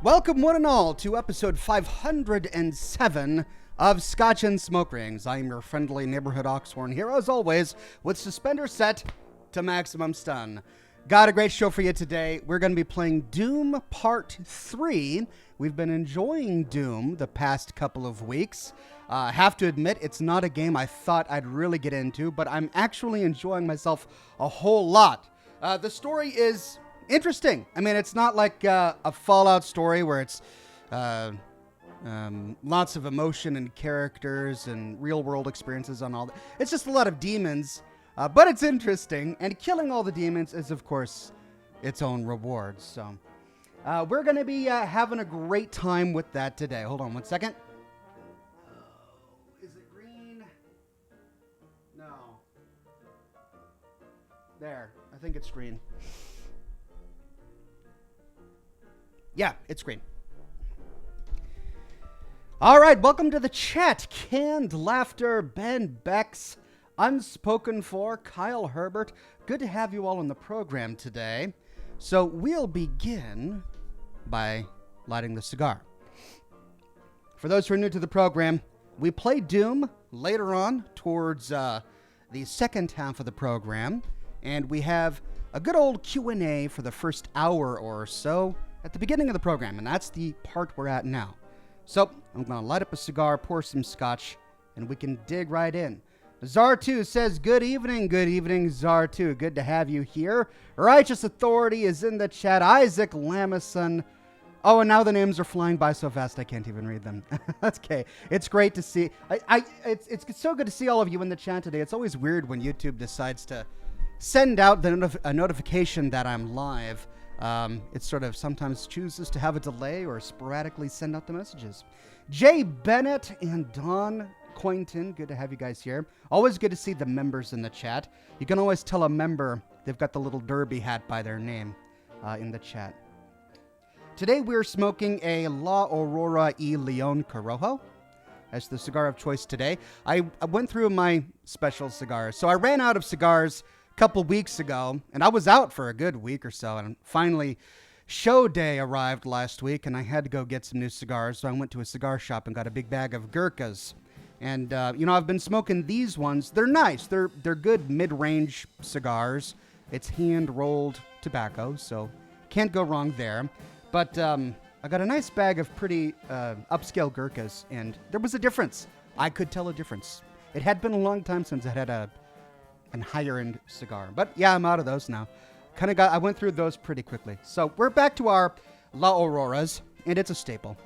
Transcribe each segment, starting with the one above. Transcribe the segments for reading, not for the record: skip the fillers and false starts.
Welcome one and all to episode 507 of Scotch and Smoke Rings. I am your friendly neighborhood Oxhorn here, as always, with suspenders set to maximum stun. Got a great show for you today. We're going to be playing Doom Part 3. We've been enjoying Doom the past couple of weeks. Have to admit, it's not a game I thought I'd really get into, but I'm actually enjoying myself a whole lot. The story is interesting. I mean, it's not like a Fallout story where it's lots of emotion and characters and real-world experiences on all that. It's just a lot of demons, but it's interesting. And killing all the demons is, of course, its own reward. So we're going to be having a great time with that today. Hold on one second. Is it green? No. There. I think it's green. Yeah, it's green. All right, welcome to the chat. Canned Laughter, Ben Bex, Unspoken For, Kyle Herbert. Good to have you all on the program today. So we'll begin by lighting the cigar. For those who are new to the program, we play Doom later on towards the second half of the program, and we have a good old Q&A for the first hour or so at the beginning of the program, and that's the part we're at now. So I'm going to light up a cigar, pour some scotch, and we can dig right in. Zar2 says, good evening, Zar2. Good to have you here. Righteous Authority is in the chat. Isaac Lamison. Oh, and now the names are flying by so fast I can't even read them. That's okay. It's great to see. It's so good to see all of you in the chat today. It's always weird when YouTube decides to send out a notification that I'm live. It sort of sometimes chooses to have a delay or sporadically send out the messages. Jay Bennett and Don Cointon, good to have you guys here. Always good to see the members in the chat. You can always tell a member they've got the little derby hat by their name in the chat. Today we're smoking a La Aurora y Leon Corojo as the cigar of choice today. I went through my special cigars. So I ran out of cigars couple weeks ago, and I was out for a good week or so, and finally show day arrived last week, and I had to go get some new cigars, so I went to a cigar shop and got a big bag of Gurkhas. And I've been smoking these ones. They're nice. They're good mid-range cigars. It's hand-rolled tobacco, so can't go wrong there. But I got a nice bag of pretty upscale Gurkhas, and there was a difference. I could tell a difference. It had been a long time since I had an higher-end cigar. But yeah, I'm out of those now. I went through those pretty quickly. So we're back to our La Auroras, and it's a staple.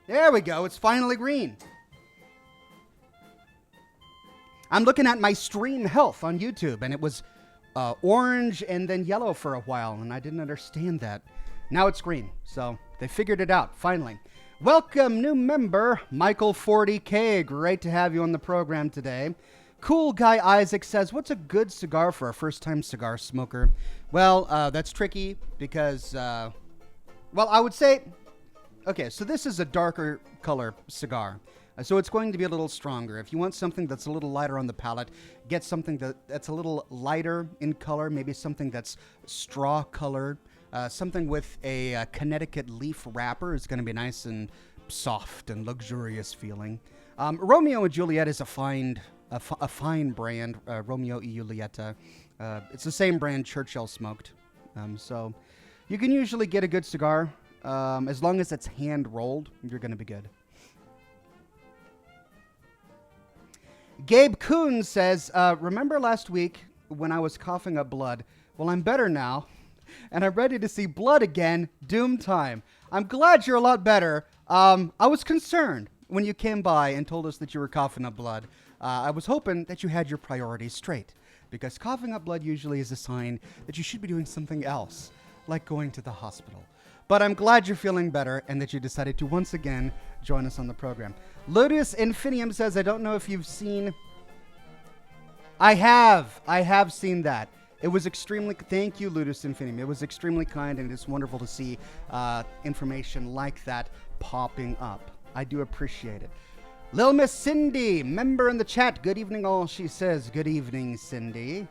There we go. It's finally green. I'm looking at my stream health on YouTube, and it was orange and then yellow for a while, and I didn't understand that. Now it's green, so they figured it out, finally. Welcome, new member, Michael 40K. Great to have you on the program today. Cool Guy Isaac says, what's a good cigar for a first-time cigar smoker? Well, that's tricky because, I would say, okay, so this is a darker color cigar. So it's going to be a little stronger. If you want something that's a little lighter on the palate, get something that's a little lighter in color, maybe something that's straw colored. Something with a Connecticut leaf wrapper is going to be nice and soft and luxurious feeling. Romeo and Juliet is a fine brand, Romeo y Julieta. It's the same brand Churchill smoked. So you can usually get a good cigar. As long as it's hand-rolled, you're going to be good. Gabe Kuhn says, remember last week when I was coughing up blood? Well, I'm better now, and I'm ready to see blood again. Doom time. I'm glad you're a lot better. I was concerned when you came by and told us that you were coughing up blood. I was hoping that you had your priorities straight, because coughing up blood usually is a sign that you should be doing something else, like going to the hospital. But I'm glad you're feeling better and that you decided to once again join us on the program. Ludus Infinium says, I don't know if you've seen... I have seen that. It was extremely... Thank you, Ludus Infinium. It was extremely kind, and it's wonderful to see information like that popping up. I do appreciate it. Lil Miss Cindy, member in the chat. Good evening, all. She says, good evening, Cindy.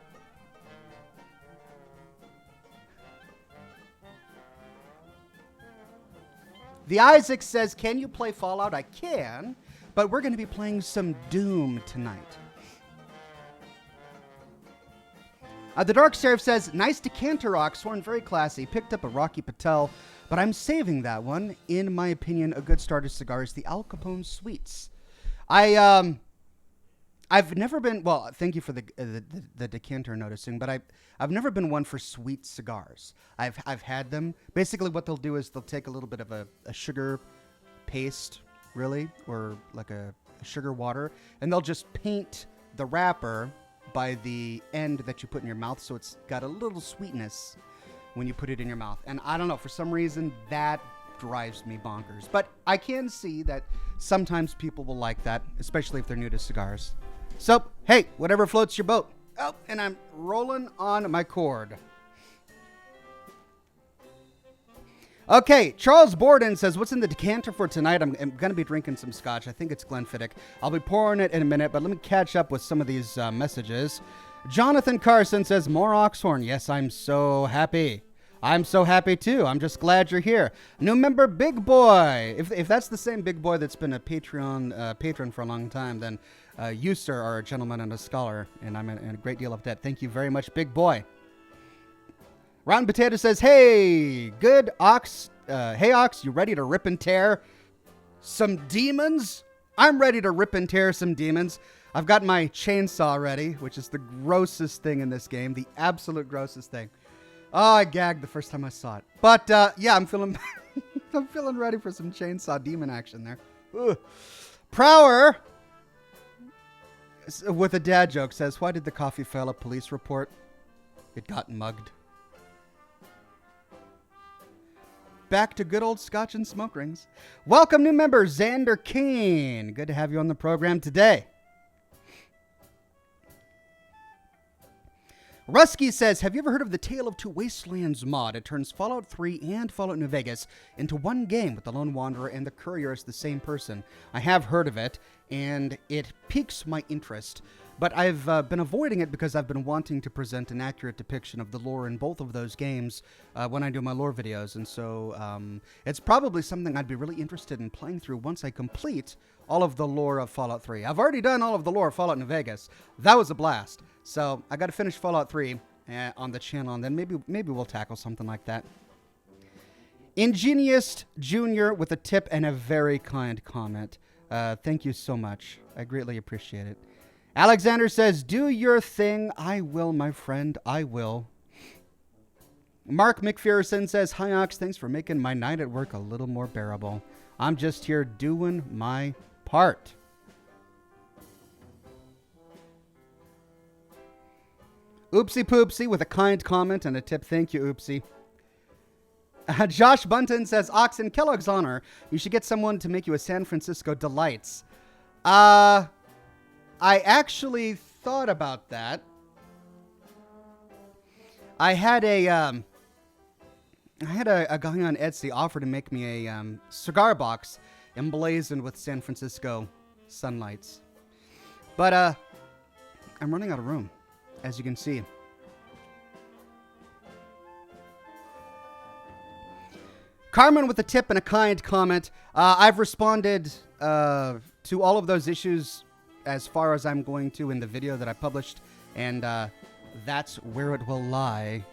The Isaac says, can you play Fallout? I can, but we're going to be playing some Doom tonight. The Dark Sheriff says, nice decanter, Oxhorn, very classy. Picked up a Rocky Patel, but I'm saving that one. In my opinion, a good starter cigar is the Al Capone Sweets. I've never been, well, thank you for the decanter noticing, but I've never been one for sweet cigars. I've had them. Basically what they'll do is they'll take a little bit of a sugar paste, really, or like a sugar water, and they'll just paint the wrapper by the end that you put in your mouth, so it's got a little sweetness when you put it in your mouth. And I don't know, for some reason, that drives me bonkers. But I can see that sometimes people will like that, especially if they're new to cigars. So, hey, whatever floats your boat. Oh, and I'm rolling on my cord. Okay, Charles Borden says, what's in the decanter for tonight? I'm going to be drinking some scotch. I think it's Glenfiddich. I'll be pouring it in a minute, but let me catch up with some of these messages. Jonathan Carson says, more Oxhorn. Yes, I'm so happy. I'm so happy, too. I'm just glad you're here. New member, Big Boy. If that's the same Big Boy that's been a Patreon patron for a long time, then you, sir, are a gentleman and a scholar, and I'm in a great deal of debt. Thank you very much, Big Boy. Rotten Potato says, hey, good Ox. Hey, Ox, you ready to rip and tear some demons? I'm ready to rip and tear some demons. I've got my chainsaw ready, which is the grossest thing in this game. The absolute grossest thing. Oh, I gagged the first time I saw it. But, yeah, I'm feeling I'm feeling ready for some chainsaw demon action there. Ugh. Prower, with a dad joke, says, why did the coffee fail a police report? It got mugged. Back to good old Scotch and smoke rings. Welcome, new member, Xander Kane. Good to have you on the program today. Rusky says, have you ever heard of the Tale of Two Wastelands mod? It turns Fallout 3 and Fallout New Vegas into one game with the Lone Wanderer and the Courier as the same person. I have heard of it, and it piques my interest. But I've been avoiding it because I've been wanting to present an accurate depiction of the lore in both of those games when I do my lore videos. And so it's probably something I'd be really interested in playing through once I complete all of the lore of Fallout 3. I've already done all of the lore of Fallout New Vegas. That was a blast. So I got to finish Fallout 3 on the channel, and then maybe we'll tackle something like that. Ingenious Jr. with a tip and a very kind comment. Thank you so much. I greatly appreciate it. Alexander says, do your thing. I will, my friend. I will. Mark McPherson says, hi, Ox. Thanks for making my night at work a little more bearable. I'm just here doing my part. Oopsie Poopsie with a kind comment and a tip. Thank you, Oopsie. Josh Bunton says, Ox, in Kellogg's honor, you should get someone to make you a San Francisco Delights. I actually thought about that. I had a guy on Etsy offer to make me a cigar box emblazoned with San Francisco sunlights. But I'm running out of room, as you can see. Carmen with a tip and a kind comment. I've responded to all of those issues as far as I'm going to in the video that I published, and that's where it will lie.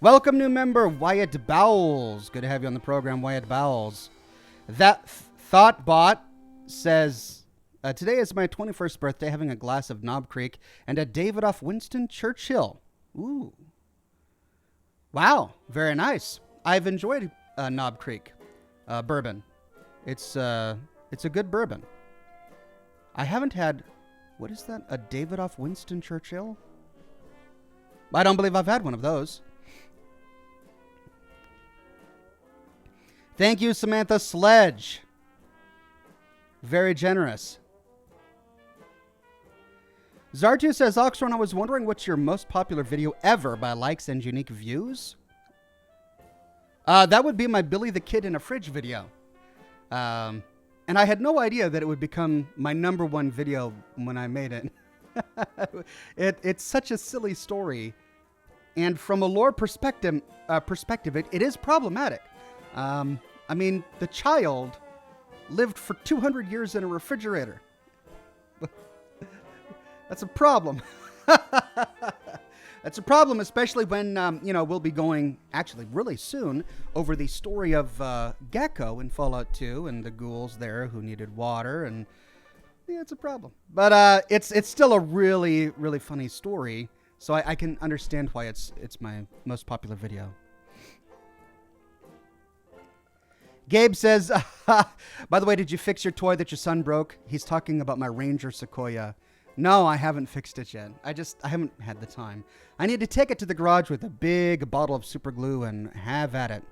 Welcome, new member, Wyatt Bowles. Good to have you on the program, Wyatt Bowles. That Thoughtbot says, today is my 21st birthday, having a glass of Knob Creek and a Davidoff Winston Churchill. Ooh. Wow, very nice. I've enjoyed Knob Creek bourbon. It's a good bourbon. I haven't had, what is that? A Davidoff Winston Churchill? I don't believe I've had one of those. Thank you, Samantha Sledge. Very generous. Zartu says, Oxhorn, I was wondering what's your most popular video ever by likes and unique views? That would be my Billy the Kid in a Fridge video. And I had no idea that it would become my #1 video when I made it. It's such a silly story. And from a lore perspective, it is problematic. I mean, the child lived for 200 years in a refrigerator. That's a problem. That's a problem, especially when, we'll be going, actually, really soon, over the story of Gecko in Fallout 2 and the ghouls there who needed water, and yeah, it's a problem. But it's still a really, really funny story, so I can understand why it's my most popular video. Gabe says, by the way, did you fix your toy that your son broke? He's talking about my Ranger Sequoia. No, I haven't fixed it yet. I haven't had the time. I need to take it to the garage with a big bottle of super glue and have at it.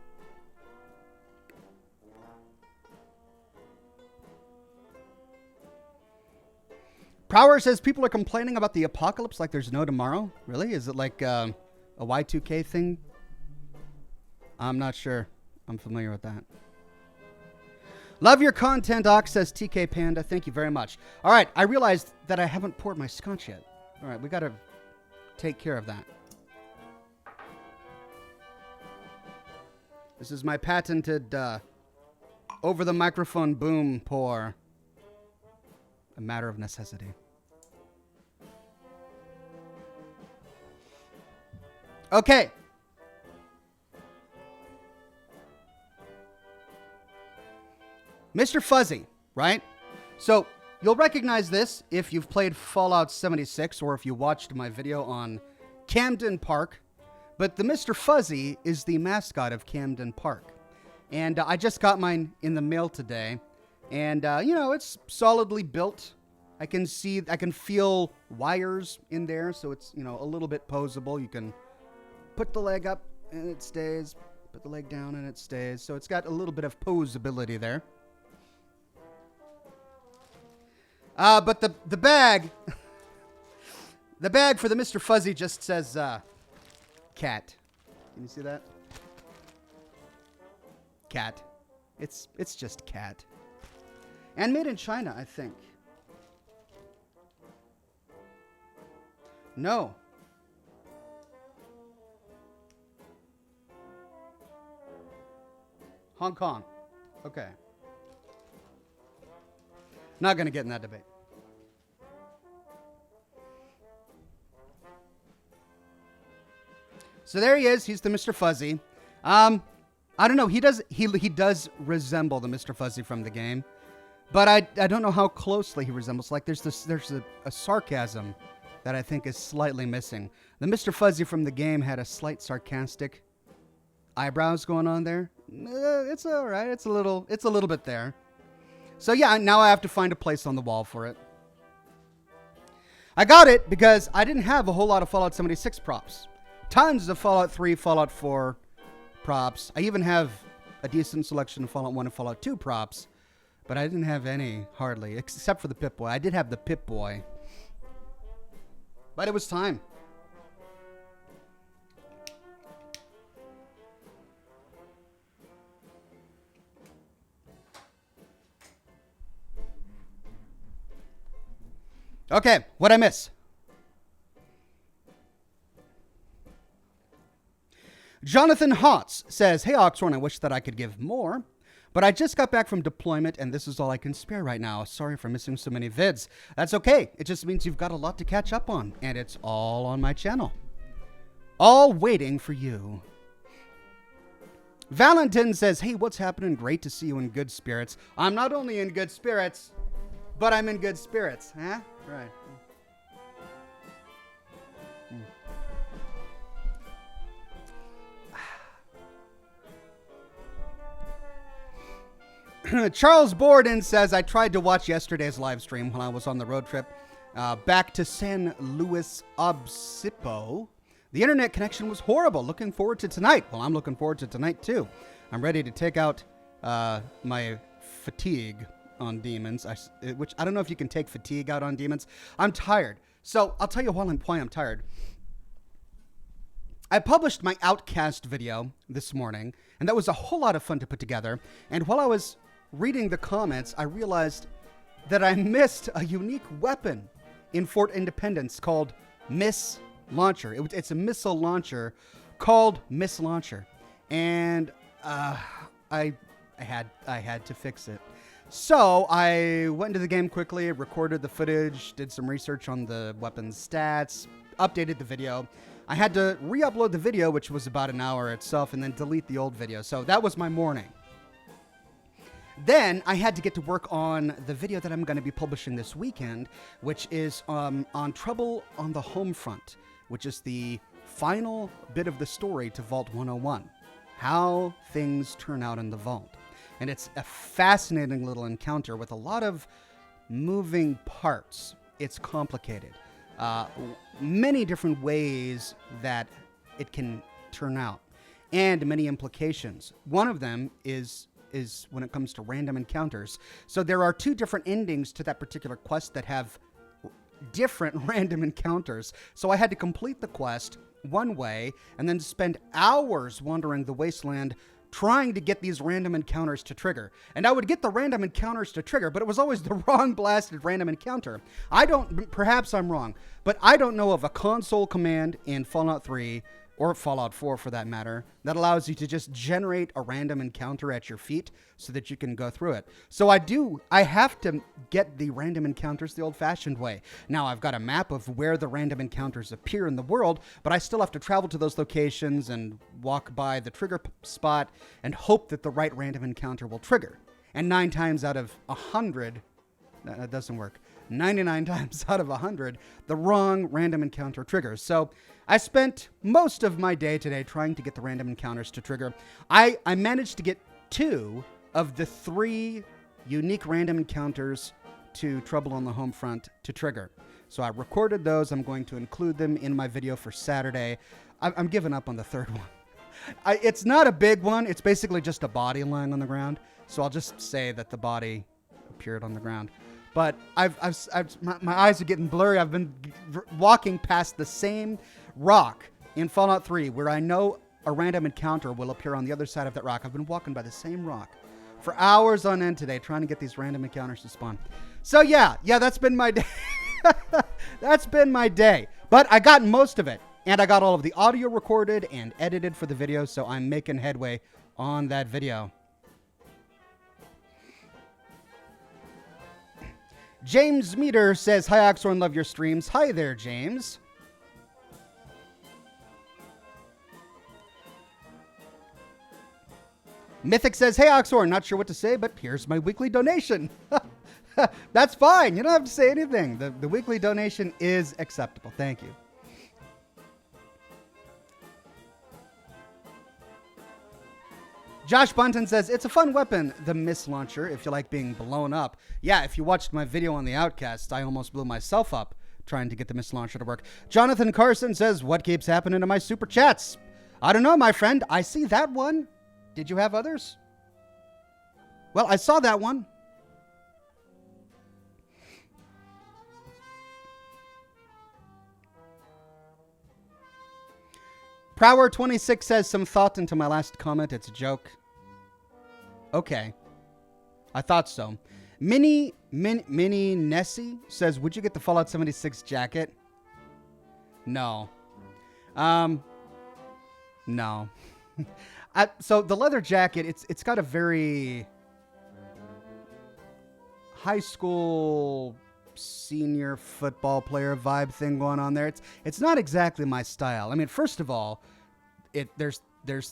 Prower says people are complaining about the apocalypse like there's no tomorrow. Really? Is it like a Y2K thing? I'm not sure. I'm familiar with that. Love your content, Ox, says TK Panda. Thank you very much. All right, I realized that I haven't poured my scotch yet. All right, we got to take care of that. This is my patented over-the-microphone boom pour. A matter of necessity. Okay. Mr. Fuzzy, right? So you'll recognize this if you've played Fallout 76 or if you watched my video on Camden Park. But the Mr. Fuzzy is the mascot of Camden Park. And I just got mine in the mail today. And, it's solidly built. I can feel wires in there. So it's, a little bit posable. You can put the leg up and it stays. Put the leg down and it stays. So it's got a little bit of posability there. But the bag, the bag for the Mr. Fuzzy just says, cat. Can you see that? Cat. It's just cat. And made in China, I think. No. Hong Kong. Okay. Not going to get in that debate. So there he is. He's the Mr. Fuzzy. I don't know. He does resemble the Mr. Fuzzy from the game, but I don't know how closely he resembles. Like there's a sarcasm that I think is slightly missing. The Mr. Fuzzy from the game had a slight sarcastic eyebrows going on there. It's all right. It's a little bit there. So yeah, now I have to find a place on the wall for it. I got it because I didn't have a whole lot of Fallout 76 props. Tons of Fallout 3, Fallout 4 props. I even have a decent selection of Fallout 1 and Fallout 2 props. But I didn't have any, hardly, except for the Pip-Boy. I did have the Pip-Boy. But it was time. Okay, what'd I miss? Jonathan Hotz says, hey, Oxhorn, I wish that I could give more, but I just got back from deployment and this is all I can spare right now. Sorry for missing so many vids. That's okay. It just means you've got a lot to catch up on, and it's all on my channel. All waiting for you. Valentin says, hey, what's happening? Great to see you in good spirits. I'm not only in good spirits, but I'm in good spirits. Huh? Right. Charles Borden says, I tried to watch yesterday's live stream when I was on the road trip back to San Luis Obispo. The internet connection was horrible. Looking forward to tonight. Well, I'm looking forward to tonight, too. I'm ready to take out my fatigue on demons, which I don't know if you can take fatigue out on demons. I'm tired. So I'll tell you why I'm tired. I published my Outcast video this morning, and that was a whole lot of fun to put together. And while I was reading the comments, I realized that I missed a unique weapon in Fort Independence called Miss Launcher. It's a missile launcher called Miss Launcher, and I had to fix it. So I went into the game quickly, recorded the footage, did some research on the weapon's stats, updated the video. I had to re-upload the video, which was about an hour itself, and then delete the old video. So that was my morning. Then I had to get to work on the video that I'm going to be publishing this weekend, which is on Trouble on the Home Front, which is the final bit of the story to Vault 101. How things turn out in the vault. And it's a fascinating little encounter with a lot of moving parts. It's complicated. Many different ways that it can turn out, and many implications. One of them is when it comes to random encounters. So there are two different endings to that particular quest that have different random encounters. So I had to complete the quest one way and then spend hours wandering the wasteland trying to get these random encounters to trigger. And I would get the random encounters to trigger, but it was always the wrong blasted random encounter. Perhaps I'm wrong, but I don't know of a console command in Fallout 3 or Fallout 4 for that matter, that allows you to just generate a random encounter at your feet so that you can go through it. So I have to get the random encounters the old-fashioned way. Now, I've got a map of where the random encounters appear in the world, but I still have to travel to those locations and walk by the trigger spot and hope that the right random encounter will trigger. And 9 times out of 100, that doesn't work. 99 times out of 100, the wrong random encounter triggers. So I spent most of my day today trying to get the random encounters to trigger. I managed to get 2 of the 3 unique random encounters to Trouble on the Home Front to trigger. So I recorded those. I'm going to include them in my video for Saturday. I'm giving up on the 3rd one. It's not a big one. It's basically just a body lying on the ground. So I'll just say that the body appeared on the ground. But my eyes are getting blurry. I've been walking past the same rock in Fallout 3 where I know a random encounter will appear on the other side of that rock. I've been walking by the same rock for hours on end today trying to get these random encounters to spawn. So yeah, that's been my day. That's been my day. But I got most of it. And I got all of the audio recorded and edited for the video, so I'm making headway on that video. James Meter says, "Hi, Oxhorn, love your streams." Hi there, James. Mythic says, "Hey, Oxhorn, not sure what to say, but here's my weekly donation." That's fine. You don't have to say anything. The weekly donation is acceptable. Thank you. Josh Bunton says, "It's a fun weapon, the Miss Launcher, if you like being blown up." Yeah, if you watched my video on the Outcast, I almost blew myself up trying to get the Miss Launcher to work. Jonathan Carson says, "What keeps happening to my super chats?" I don't know, my friend. I see that one. Did you have others? Well, I saw that one. Prower26 says, "Some thought into my last comment. It's a joke." Okay. I thought so. Mini Nessie says, "Would you get the Fallout 76 jacket?" No. No. So the leather jacket, it's got a very high school senior football player vibe thing going on there. It's not exactly my style. I mean, first of all, there's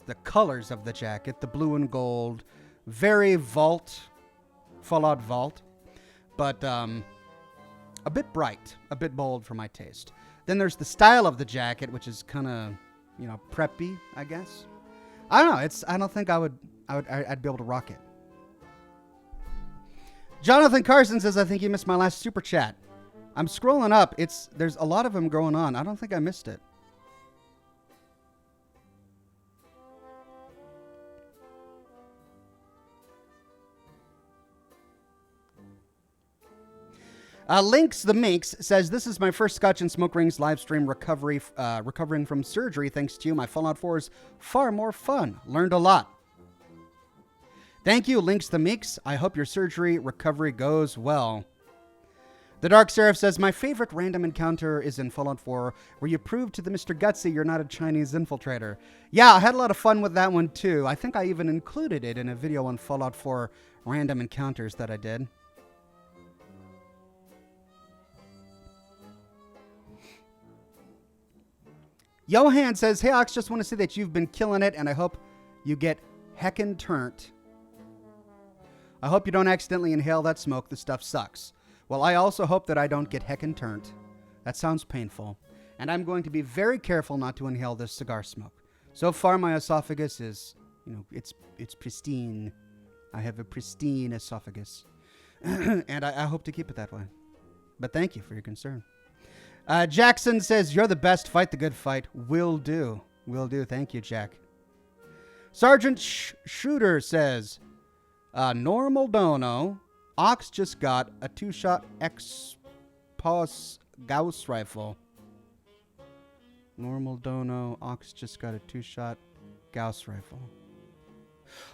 the colors of the jacket, the blue and gold, very Fallout Vault, but a bit bright, a bit bold for my taste. Then there's the style of the jacket, which is kind of, preppy, I guess. I don't know. I don't think I'd be able to rock it. Jonathan Carson says, "I think you missed my last super chat." I'm scrolling up. There's a lot of them going on. I don't think I missed it. Lynx the Minx says, "This is my first Scotch and Smoke Rings live stream recovering from surgery. Thanks to you, my Fallout 4 is far more fun. Learned a lot." Thank you, Links the Meeks. I hope your surgery recovery goes well. The Dark Seraph says, my favorite random encounter is in Fallout 4, where you prove to the Mr. Gutsy you're not a Chinese infiltrator. Yeah, I had a lot of fun with that one, too. I think I even included it in a video on Fallout 4 random encounters that I did. Johan says, hey, Ox, just want to say that you've been killing it, and I hope you get heckin' turnt. I hope you don't accidentally inhale that smoke. The stuff sucks. Well, I also hope that I don't get heckin' turnt. That sounds painful. And I'm going to be very careful not to inhale this cigar smoke. So far, my esophagus is, it's pristine. I have a pristine esophagus. And I hope to keep it that way. But thank you for your concern. Jackson says, you're the best. Fight the good fight. Will do. Will do. Thank you, Jack. Sergeant Shooter says, normal dono. Ox just got a 2-shot X-Pos Gauss rifle. Normal dono. Ox just got a 2-shot Gauss rifle.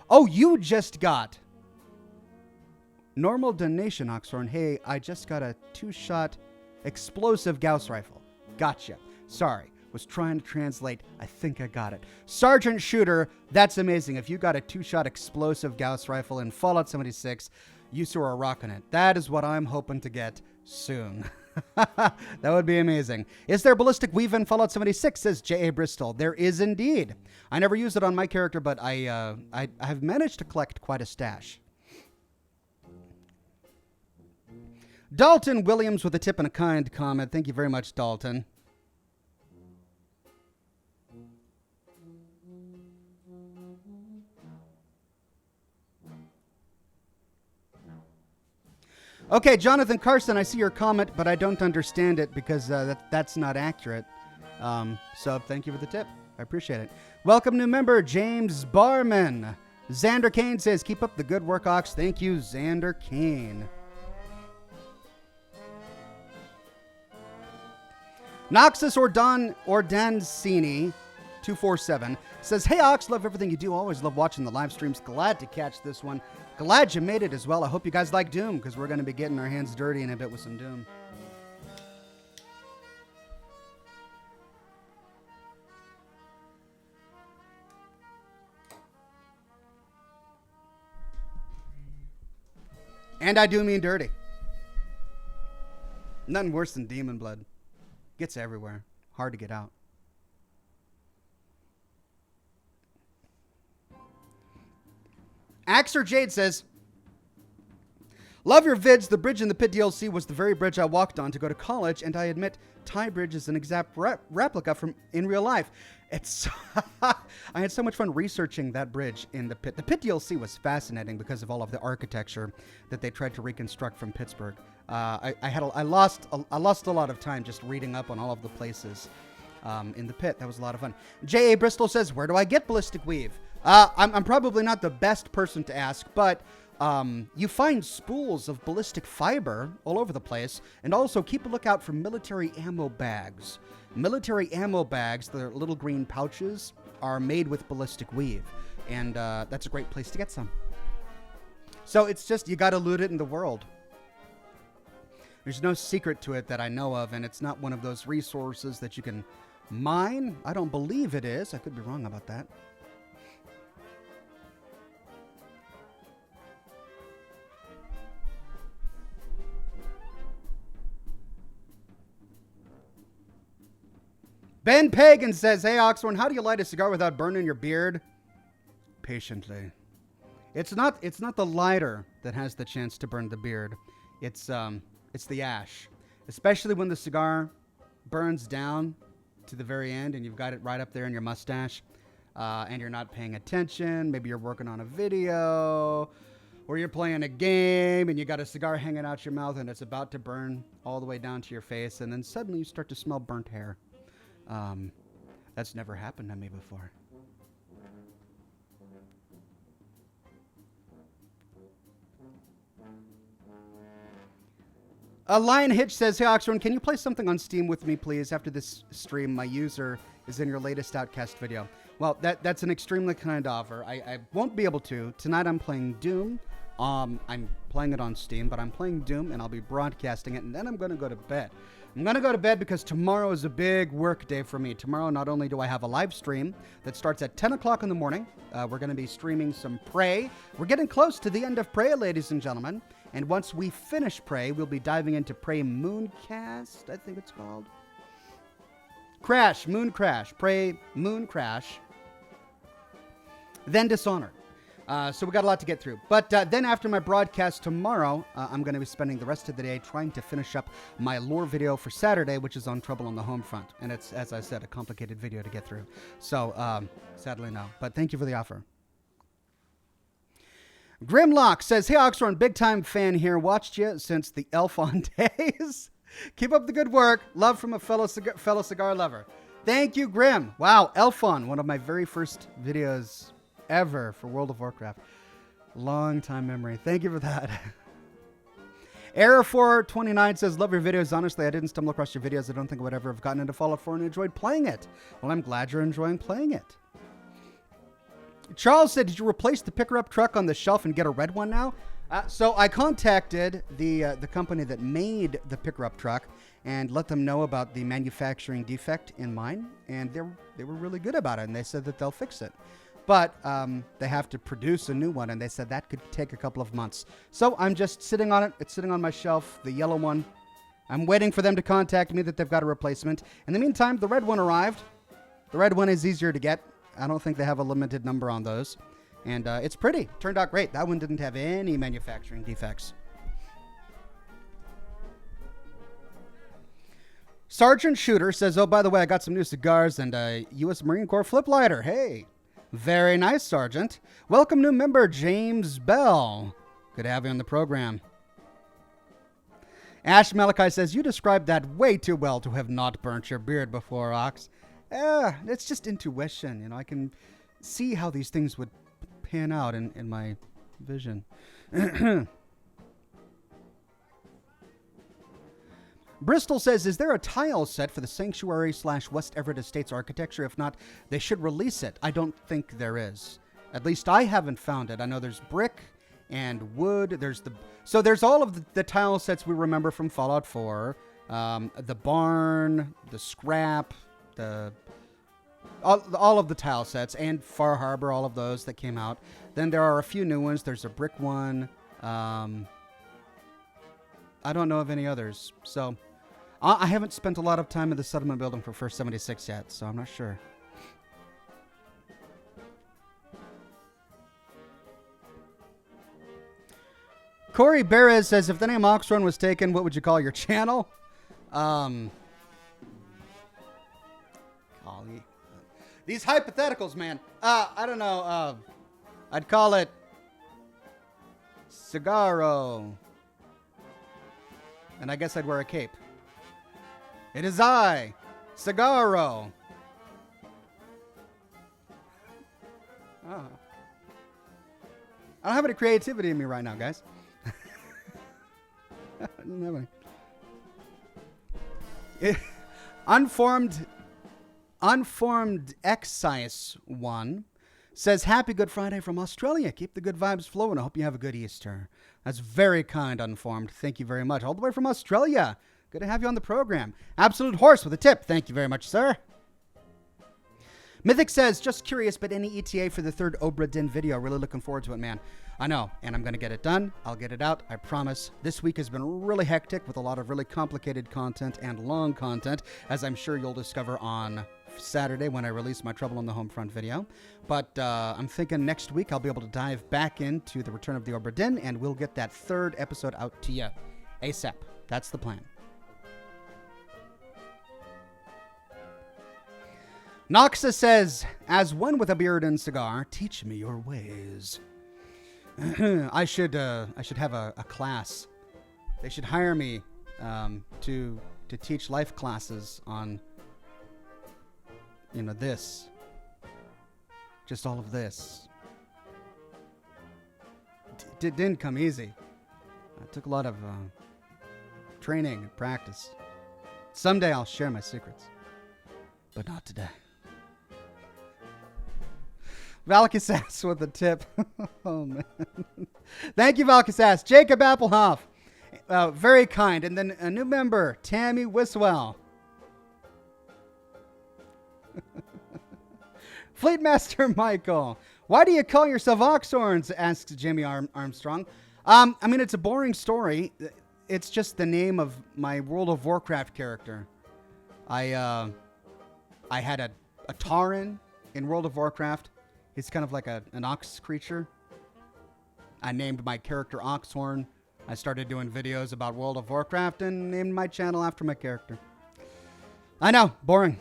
Oh, you just got. Normal donation, Oxhorn. Hey, I just got a 2-shot explosive Gauss rifle. Gotcha. Sorry. Was trying to translate. I think I got it. Sergeant Shooter, that's amazing. If you got a 2-shot explosive Gauss rifle in Fallout 76, you two are rocking it. That is what I'm hoping to get soon. That would be amazing. Is there ballistic weave in Fallout 76? Says J.A. Bristol. There is indeed. I never used it on my character, but I have managed to collect quite a stash. Dalton Williams with a tip and a kind comment. Thank you very much, Dalton. Okay, Jonathan Carson, I see your comment, but I don't understand it because that's not accurate. So thank you for the tip. I appreciate it. Welcome, new member, James Barman. Xander Kane says, keep up the good work, Ox. Thank you, Xander Kane. Noxus Ordancini 247 says, hey, Ox, love everything you do. Always love watching the live streams. Glad to catch this one. Glad you made it as well. I hope you guys like Doom, because we're going to be getting our hands dirty in a bit with some Doom. And I do mean dirty. Nothing worse than demon blood. Gets everywhere. Hard to get out. Axer Jade says, love your vids. The bridge in the Pit DLC was the very bridge I walked on to go to college, and I admit Thai Bridge is an exact replica from in real life. It's I had so much fun researching that bridge in the Pit. The Pit DLC was fascinating because of all of the architecture that they tried to reconstruct from Pittsburgh. I lost a lot of time just reading up on all of the places in the Pit. That was a lot of fun. J.A. Bristol says, where do I get ballistic weave? I'm probably not the best person to ask, but you find spools of ballistic fiber all over the place, and also keep a lookout for military ammo bags. Military ammo bags, the little green pouches, are made with ballistic weave, and that's a great place to get some. So it's just, you gotta loot it in the world. There's no secret to it that I know of, and it's not one of those resources that you can mine. I don't believe it is. I could be wrong about that. Ben Pagan says, hey, Oxhorn, how do you light a cigar without burning your beard? Patiently. It's not the lighter that has the chance to burn the beard. It's the ash. Especially when the cigar burns down to the very end and you've got it right up there in your mustache, and you're not paying attention. Maybe you're working on a video, or you're playing a game and you got a cigar hanging out your mouth and it's about to burn all the way down to your face, and then suddenly you start to smell burnt hair. That's never happened to me before. Lion Hitch says, hey, Oxhorn, can you play something on Steam with me, please? After this stream, my user is in your latest Outcast video. Well, that's an extremely kind offer. I won't be able to. Tonight I'm playing Doom. I'm playing it on Steam, but I'm playing Doom, and I'll be broadcasting it, and then I'm going to go to bed. I'm going to go to bed because tomorrow is a big work day for me. Tomorrow, not only do I have a live stream that starts at 10 o'clock in the morning, we're going to be streaming some Prey. We're getting close to the end of Prey, ladies and gentlemen. And once we finish Prey, we'll be diving into Prey Mooncast, I think it's called. Moon Crash, Prey, Moon Crash. Then Dishonored. So we got a lot to get through. But then after my broadcast tomorrow, I'm going to be spending the rest of the day trying to finish up my lore video for Saturday, which is on Trouble on the Home Front. And it's, as I said, a complicated video to get through. So, sadly, no. But thank you for the offer. Grimlock says, hey, Oxhorn, big-time fan here. Watched you since the Elfon days. Keep up the good work. Love from a fellow cigar lover. Thank you, Grim. Wow, Elfon, one of my very first videos ever for World of Warcraft. Long time memory. Thank you for that. Error429 says, love your videos. Honestly, I didn't stumble across your videos. I don't think I would ever have gotten into Fallout 4 and enjoyed playing it. Well, I'm glad you're enjoying playing it. Charles said, did you replace the picker-up truck on the shelf and get a red one now? So I contacted the company that made the picker-up truck and let them know about the manufacturing defect in mine, and they were really good about it, and they said that they'll fix it. But they have to produce a new one, and they said that could take a couple of months. So I'm just sitting on it. It's sitting on my shelf, the yellow one. I'm waiting for them to contact me that they've got a replacement. In the meantime, the red one arrived. The red one is easier to get. I don't think they have a limited number on those. And it's pretty. Turned out great. That one didn't have any manufacturing defects. Sergeant Shooter says, oh, by the way, I got some new cigars and a U.S. Marine Corps flip lighter. Hey, very nice, Sergeant. Welcome new member, James Bell. Good to have you on the program. Ash Malachi says, you described that way too well to have not burnt your beard before, Ox. It's just intuition. You know, I can see how these things would pan out in my vision. Bristol says, is there a tile set for the Sanctuary / West Everett Estates architecture? If not, they should release it. I don't think there is. At least I haven't found it. I know there's brick and wood. So there's all of the tile sets we remember from Fallout 4. The barn, the scrap, all of the tile sets, and Far Harbor, all of those that came out. Then there are a few new ones. There's a brick one. I don't know of any others. So I haven't spent a lot of time in the settlement building for First 76 yet, so I'm not sure. Corey Perez says, if the name Oxhorn was taken, what would you call your channel? These hypotheticals, man. I don't know. I'd call it Cigarro. And I guess I'd wear a cape. It is I, Cigarro. Oh. I don't have any creativity in me right now, guys. I don't have any. Unformed Excise 1 says, happy Good Friday from Australia. Keep the good vibes flowing. I hope you have a good Easter. That's very kind, Unformed. Thank you very much. All the way from Australia. Good to have you on the program. Absolute Horse with a tip. Thank you very much, sir. Mythic says, just curious, but any ETA for the third Obra Dinn video? Really looking forward to it, man. I know, and I'm going to get it done. I'll get it out, I promise. This week has been really hectic with a lot of really complicated content and long content, as I'm sure you'll discover on Saturday when I release my Trouble on the Homefront video. But I'm thinking next week I'll be able to dive back into the Return of the Obra Dinn, and we'll get that third episode out to you ASAP. That's the plan. Noxa says, as one with a beard and cigar, teach me your ways. I should have a class. They should hire me to teach life classes on, you know, this. Just all of this. It didn't come easy. It took a lot of training and practice. Someday I'll share my secrets, but not today. Valkisas with a tip. Oh, man. Thank you, Valkisas. Jacob Applehoff. Very kind. And then a new member, Tammy Wiswell. Fleetmaster Michael. Why do you call yourself Oxhorns? Asks Jimmy Armstrong. I mean, it's a boring story. It's just the name of my World of Warcraft character. I had a Tauren in World of Warcraft. He's kind of like an ox creature. I named my character Oxhorn. I started doing videos about World of Warcraft and named my channel after my character. I know, boring.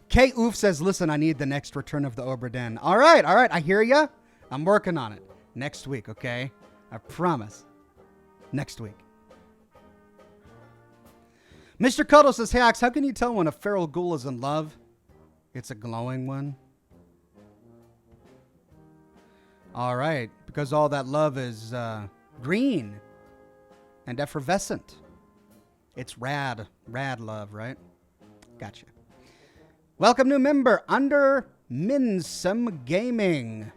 K Oof says, listen, I need the next Return of the Obra Dinn. All right, I hear ya. I'm working on it. Next week, okay? I promise. Next week. Mr. Cuddle says, hey, Axe, how can you tell when a feral ghoul is in love? It's a glowing one. All right, because all that love is green and effervescent. It's rad love, right? Gotcha. Welcome, new member, Under Minsome Gaming.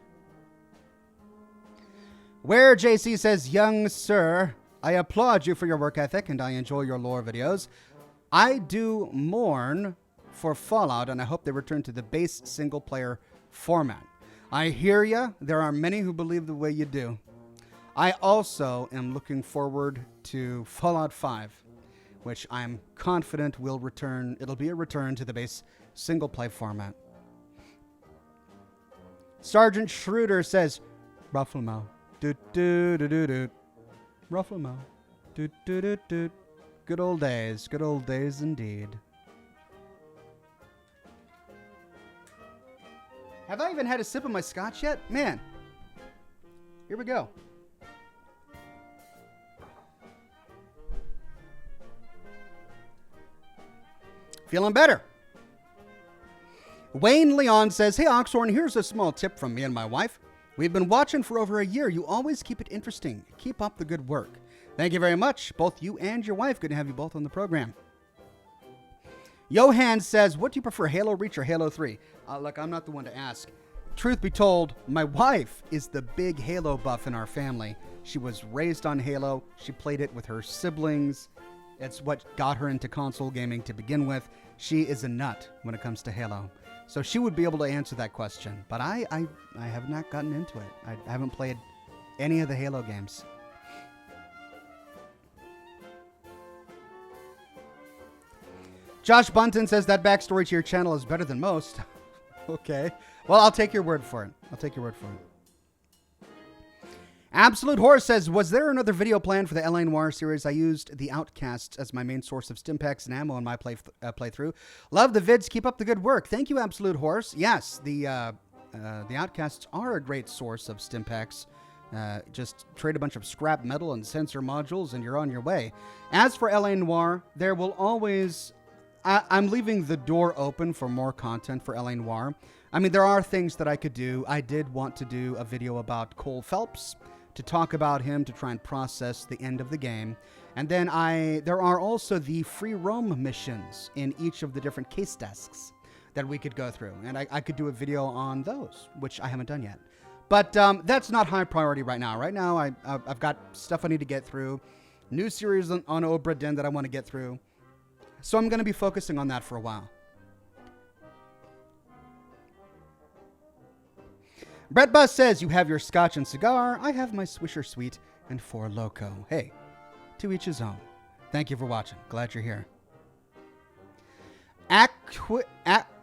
Where JC says, young sir, I applaud you for your work ethic and I enjoy your lore videos. I do mourn for Fallout and I hope they return to the base single player format. I hear ya. There are many who believe the way you do. I also am looking forward to Fallout 5, which I'm confident will return. It'll be a return to the base single play format. Sergeant Schroeder says, Rufflemo. Doot doot doot doot doot. Rufflemo. Doot doot doot doot. Good old days. Good old days indeed. Have I even had a sip of my scotch yet? Man. Here we go. Feeling better. Wayne Leon says, hey, Oxhorn, here's a small tip from me and my wife. We've been watching for over a year. You always keep it interesting. Keep up the good work. Thank you very much. Both you and your wife. Good to have you both on the program. Johan says, what do you prefer, Halo Reach or Halo 3? Look, I'm not the one to ask. Truth be told, my wife is the big Halo buff in our family. She was raised on Halo. She played it with her siblings. It's what got her into console gaming to begin with. She is a nut when it comes to Halo. So she would be able to answer that question. But I have not gotten into it. I haven't played any of the Halo games. Josh Bunton says that backstory to your channel is better than most. Okay. Well, I'll take your word for it. Absolute Horse says, was there another video planned for the LA Noire series? I used the Outcasts as my main source of stimpaks and ammo in my playthrough. Love the vids. Keep up the good work. Thank you, Absolute Horse. Yes, the Outcasts are a great source of stimpaks. Just trade a bunch of scrap metal and sensor modules and you're on your way. As for LA Noire, there will always... I'm leaving the door open for more content for LA Noire. I mean, there are things that I could do. I did want to do a video about Cole Phelps, to talk about him, to try and process the end of the game. And then there are also the free roam missions in each of the different case desks that we could go through. And I could do a video on those, which I haven't done yet. But that's not high priority right now. Right now, I've got stuff I need to get through. New series on Obra Dinn that I want to get through. So I'm going to be focusing on that for a while. Brett Bus says, you have your scotch and cigar. I have my Swisher Sweet and Four Loko. Hey, to each his own. Thank you for watching. Glad you're here.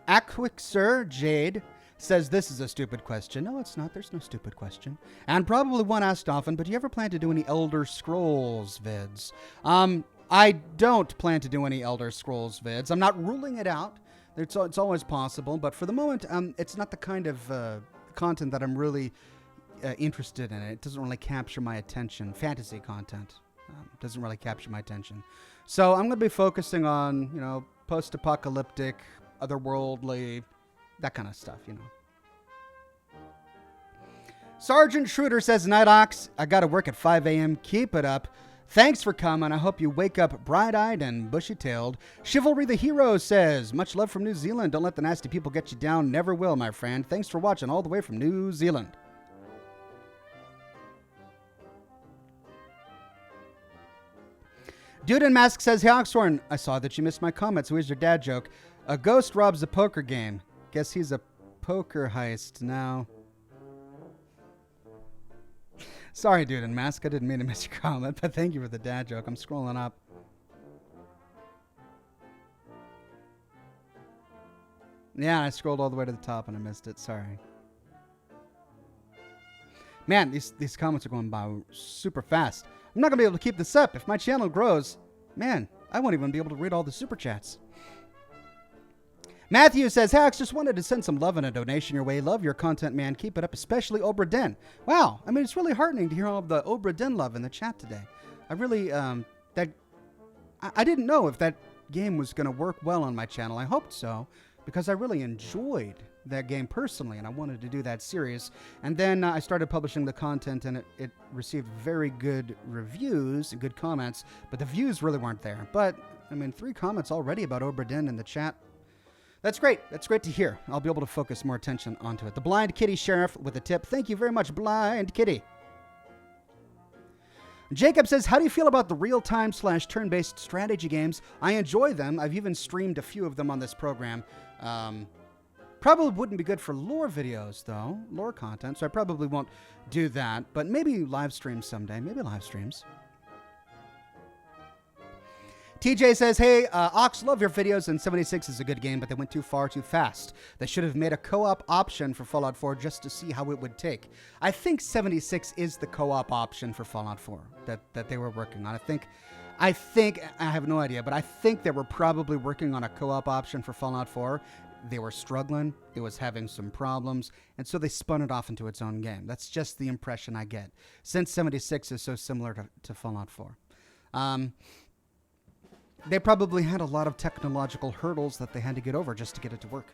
Aquixer Jade says, this is a stupid question. No, it's not. There's no stupid question. And probably one asked often, but do you ever plan to do any Elder Scrolls vids? I don't plan to do any Elder Scrolls vids. I'm not ruling it out. It's always possible, but for the moment, it's not the kind of content that I'm really interested in. It doesn't really capture my attention. Fantasy content doesn't really capture my attention. So I'm going to be focusing on, post-apocalyptic, otherworldly, that kind of stuff, Sergeant Schroeder says, Night Ox, I got to work at 5 a.m. Keep it up. Thanks for coming. I hope you wake up bright-eyed and bushy-tailed. Chivalry the Hero says, much love from New Zealand. Don't let the nasty people get you down. Never will, my friend. Thanks for watching all the way from New Zealand. Dude in Mask says, hey, Oxhorn, I saw that you missed my comment, so here's your dad joke. A ghost robs a poker game. Guess he's a poker heist now. Sorry, Dude in Mask. I didn't mean to miss your comment, but thank you for the dad joke. I'm scrolling up. Yeah, I scrolled all the way to the top and I missed it. Sorry. Man, these comments are going by super fast. I'm not going to be able to keep this up. If my channel grows, man, I won't even be able to read all the super chats. Matthew says, Hax, just wanted to send some love and a donation your way. Love your content, man. Keep it up, especially Obra Dinn. Wow. I mean, it's really heartening to hear all of the Obra Dinn love in the chat today. I really, I didn't know if that game was going to work well on my channel. I hoped so, because I really enjoyed that game personally, and I wanted to do that series. And then I started publishing the content, and it received very good reviews and good comments, but the views really weren't there. But, I mean, 3 comments already about Obra Dinn in the chat. That's great. That's great to hear. I'll be able to focus more attention onto it. The Blind Kitty Sheriff with a tip. Thank you very much, Blind Kitty. Jacob says, how do you feel about the real-time / turn-based strategy games? I enjoy them. I've even streamed a few of them on this program. Probably wouldn't be good for lore videos, though. Lore content, so I probably won't do that. But maybe live streams someday. Maybe live streams. TJ says, hey, Ox, love your videos, and 76 is a good game, but they went too far too fast. They should have made a co-op option for Fallout 4 just to see how it would take. I think 76 is the co-op option for Fallout 4 that they were working on. I have no idea, but I think they were probably working on a co-op option for Fallout 4. They were struggling. It was having some problems, and so they spun it off into its own game. That's just the impression I get, since 76 is so similar to Fallout 4. They probably had a lot of technological hurdles that they had to get over just to get it to work.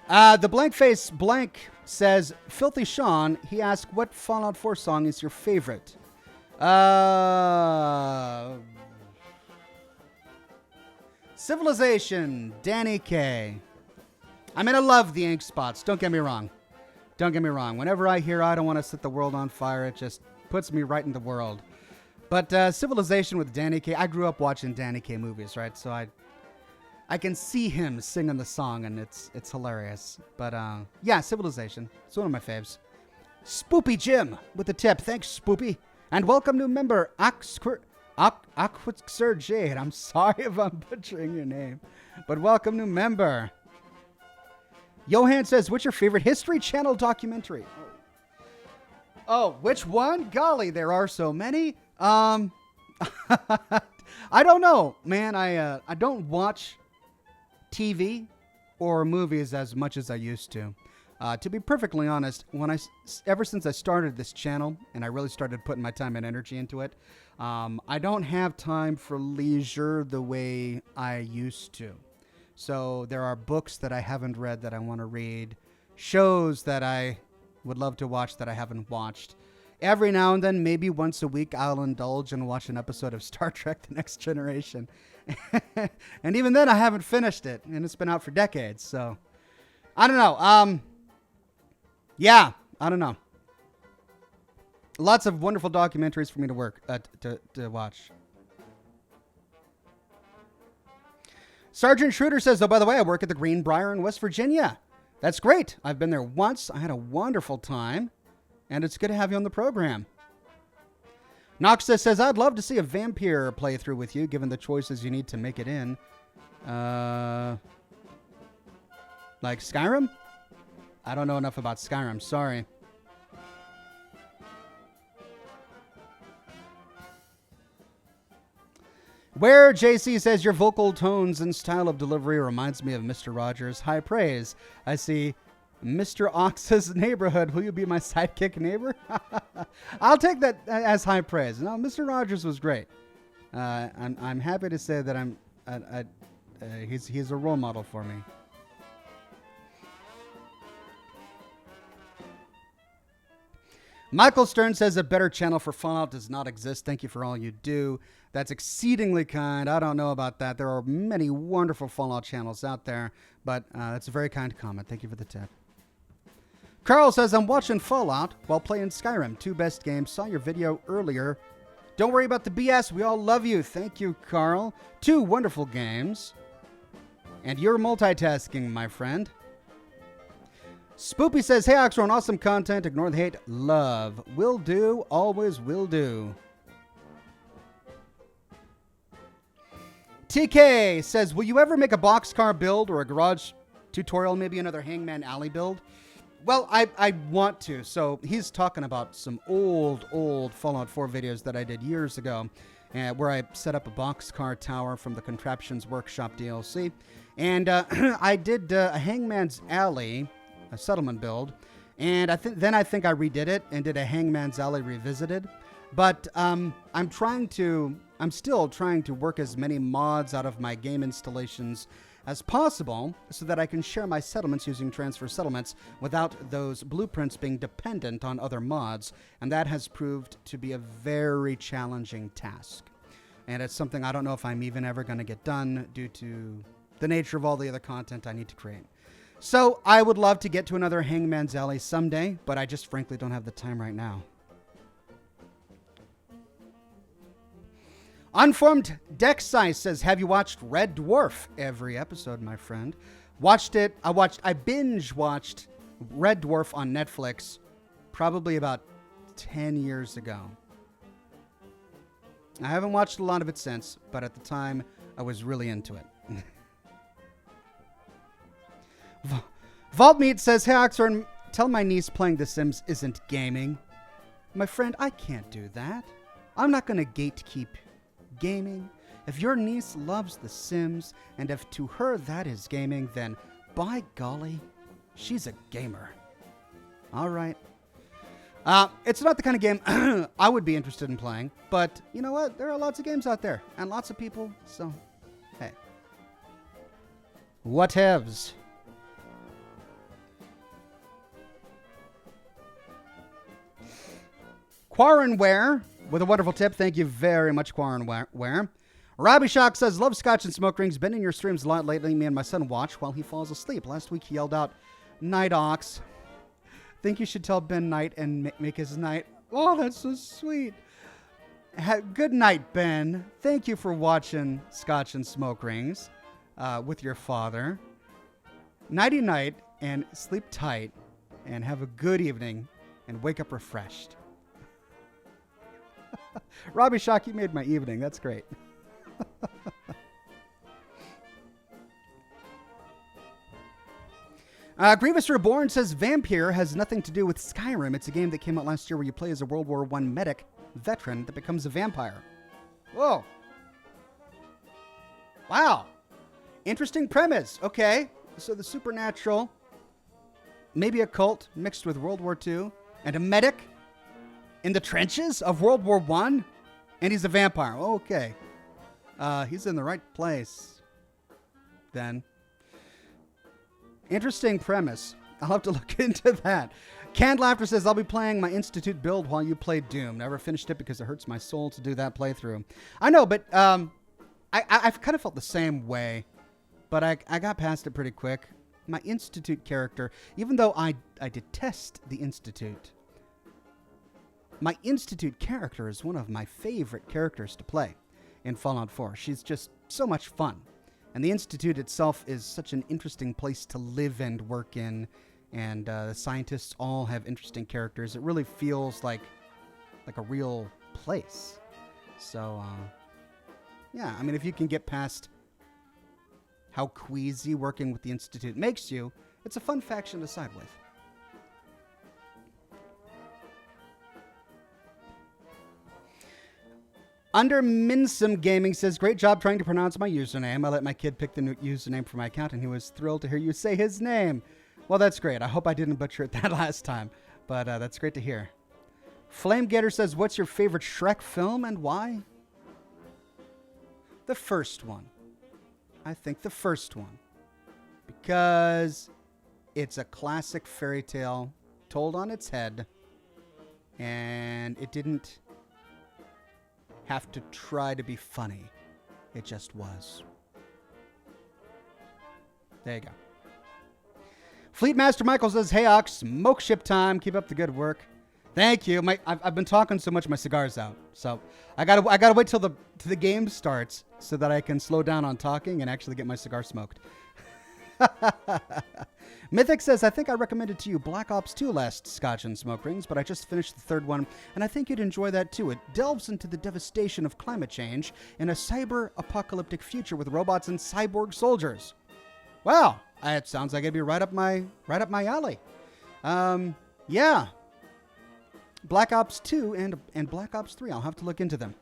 The Blank Face Blank says, Filthy Sean, he asked, what Fallout 4 song is your favorite? Civilization, Danny Kaye. I mean, I love the ink spots. Don't get me wrong. Don't get me wrong. Whenever I hear I don't want to set the world on fire, it just puts me right in the world. But Civilization with Danny Kaye, I grew up watching Danny Kaye movies, right? So I can see him singing the song, and it's hilarious. But yeah, Civilization. It's one of my faves. Spoopy Jim with the tip. Thanks, Spoopy. And welcome new member, Aquixer Jade. I'm sorry if I'm butchering your name, but welcome new member. Johan says, what's your favorite History Channel documentary? Oh, which one? Golly, there are so many. I don't know, man. I don't watch TV or movies as much as I used to. To be perfectly honest, ever since I started this channel and I really started putting my time and energy into it, I don't have time for leisure the way I used to. So there are books that I haven't read that I want to read, shows that I would love to watch that I haven't watched. Every now and then, maybe once a week, I'll indulge and watch an episode of Star Trek The Next Generation. And even then, I haven't finished it, and it's been out for decades, so I don't know. Yeah, I don't know. Lots of wonderful documentaries for me to watch. Sergeant Schroeder says, oh, by the way, I work at the Greenbrier in West Virginia. That's great. I've been there once. I had a wonderful time, and it's good to have you on the program. Noxa says, I'd love to see a vampire playthrough with you, given the choices you need to make it in. Like Skyrim? I don't know enough about Skyrim. Sorry. Where JC says, your vocal tones and style of delivery reminds me of Mr. Rogers. High praise. I see Mr. Ox's neighborhood. Will you be my sidekick neighbor? I'll take that as high praise. No, Mr. Rogers was great. I'm happy to say that he's a role model for me. Michael Stern says a better channel for Fallout does not exist. Thank you for all you do. That's exceedingly kind. I don't know about that. There are many wonderful Fallout channels out there, but that's a very kind comment. Thank you for the tip. Carl says, I'm watching Fallout while playing Skyrim. 2 best games. Saw your video earlier. Don't worry about the BS. We all love you. Thank you, Carl. 2 wonderful games. And you're multitasking, my friend. Spoopy says, hey, Oxhorn, awesome content. Ignore the hate. Love. Will do. Always will do. TK says, will you ever make a boxcar build or a garage tutorial, maybe another Hangman Alley build? Well, I want to. So he's talking about some old Fallout 4 videos that I did years ago where I set up a boxcar tower from the Contraptions Workshop DLC. And I did a Hangman's Alley, a settlement build, and I think I redid it and did a Hangman's Alley Revisited. But I'm still trying to work as many mods out of my game installations as possible so that I can share my settlements using transfer settlements without those blueprints being dependent on other mods, and that has proved to be a very challenging task. And it's something I don't know if I'm even ever going to get done due to the nature of all the other content I need to create. So I would love to get to another Hangman's Alley someday, but I just frankly don't have the time right now. Unformed Dex Size says, have you watched Red Dwarf? Every episode, my friend. Watched it. I binge watched Red Dwarf on Netflix probably about 10 years ago. I haven't watched a lot of it since, but at the time, I was really into it. Vaultmeat says, hey, Oxhorn, tell my niece playing The Sims isn't gaming. My friend, I can't do that. I'm not going to gatekeep gaming. If your niece loves The Sims, and if to her that is gaming, then by golly, she's a gamer. All right. It's not the kind of game I would be interested in playing, but you know what? There are lots of games out there, and lots of people, so hey. Whatevs. Quarrenware with a wonderful tip. Thank you very much, Quarrenware. Robbie Shock says, love Scotch and smoke rings. Been in your streams a lot lately. Me and my son watch while he falls asleep. Last week he yelled out, Night Ox. Think you should tell Ben Night and make his night. Oh, that's so sweet. Good night, Ben. Thank you for watching Scotch and smoke rings with your father. Nighty night and sleep tight and have a good evening and wake up refreshed. Robbie Shock, you made my evening. That's great. Grievous Reborn says, Vampire has nothing to do with Skyrim. It's a game that came out last year where you play as a World War I medic veteran that becomes a vampire. Whoa. Wow. Interesting premise. Okay. So the supernatural, maybe a cult mixed with World War II, and a medic in the trenches of World War I, and he's a vampire. Okay. He's in the right place then. Interesting premise. I'll have to look into that. Canned Laughter says, I'll be playing my Institute build while you play Doom. Never finished it because it hurts my soul to do that playthrough. I know, but I've kind of felt the same way, but I got past it pretty quick. My Institute character, even though I detest the Institute, my Institute character is one of my favorite characters to play in Fallout 4. She's just so much fun. And the Institute itself is such an interesting place to live and work in. And the scientists all have interesting characters. It really feels like a real place. So, yeah, I mean, if you can get past how queasy working with the Institute makes you, it's a fun faction to side with. Under Minsum Gaming says, great job trying to pronounce my username. I let my kid pick the new username for my account, and he was thrilled to hear you say his name. Well, that's great. I hope I didn't butcher it that last time, but that's great to hear. Flamegator says, what's your favorite Shrek film and why? The first one. I think the first one. Because it's a classic fairy tale told on its head. and it didn't have to try to be funny. It just was. There you go. Fleetmaster Michael says, "Hey Ox, smoke ship time. Keep up the good work." Thank you. I've been talking so much, my cigar's out. So I gotta wait till the game starts so that I can slow down on talking and actually get my cigar smoked. Mythic says, "I think I recommended to you Black Ops 2 last Scotch and Smoke Rings, but I just finished the third one, and I think you'd enjoy that too. It delves into the devastation of climate change in a cyber-apocalyptic future with robots and cyborg soldiers." Wow, it sounds like it'd be right up my alley. Yeah. Black Ops 2 and Black Ops 3. I'll have to look into them.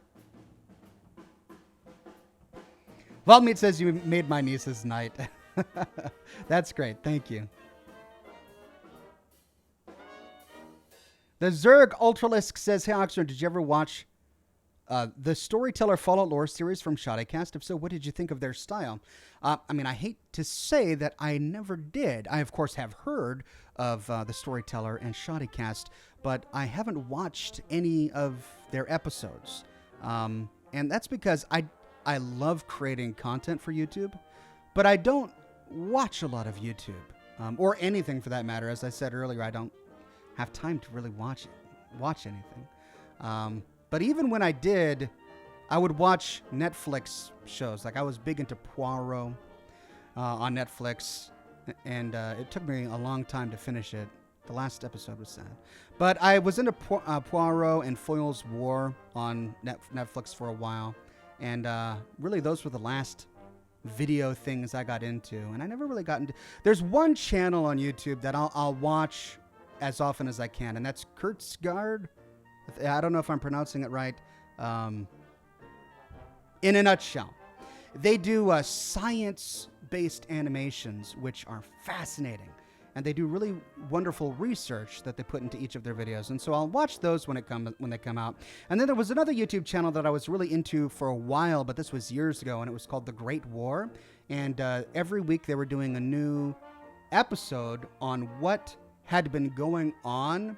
Valdmeat says, "You made my niece's night." That's great. Thank you. The Zerg Ultralisk says, "Hey Oxford, did you ever watch the Storyteller Fallout Lore series from Shoddycast? If so, what did you think of their style?" I hate to say that I never did. I, of course, have heard of the Storyteller and Shoddycast, but I haven't watched any of their episodes. And that's because I love creating content for YouTube, but I don't watch a lot of YouTube, or anything for that matter. As I said earlier, I don't have time to really watch anything. But even when I did, I would watch Netflix shows. Like I was big into Poirot on Netflix, and it took me a long time to finish it. The last episode was sad. But I was into Poirot and Foyle's War on Netflix for a while. And really those were the last video things I got into. And I never really got into... There's one channel on YouTube that I'll watch as often as I can, and that's Kurtzgard. I don't know if I'm pronouncing it right. In a nutshell, they do science-based animations, which are fascinating. And they do really wonderful research that they put into each of their videos. And so I'll watch those when they come out. And then there was another YouTube channel that I was really into for a while, but this was years ago, and it was called The Great War. And every week they were doing a new episode on what had been going on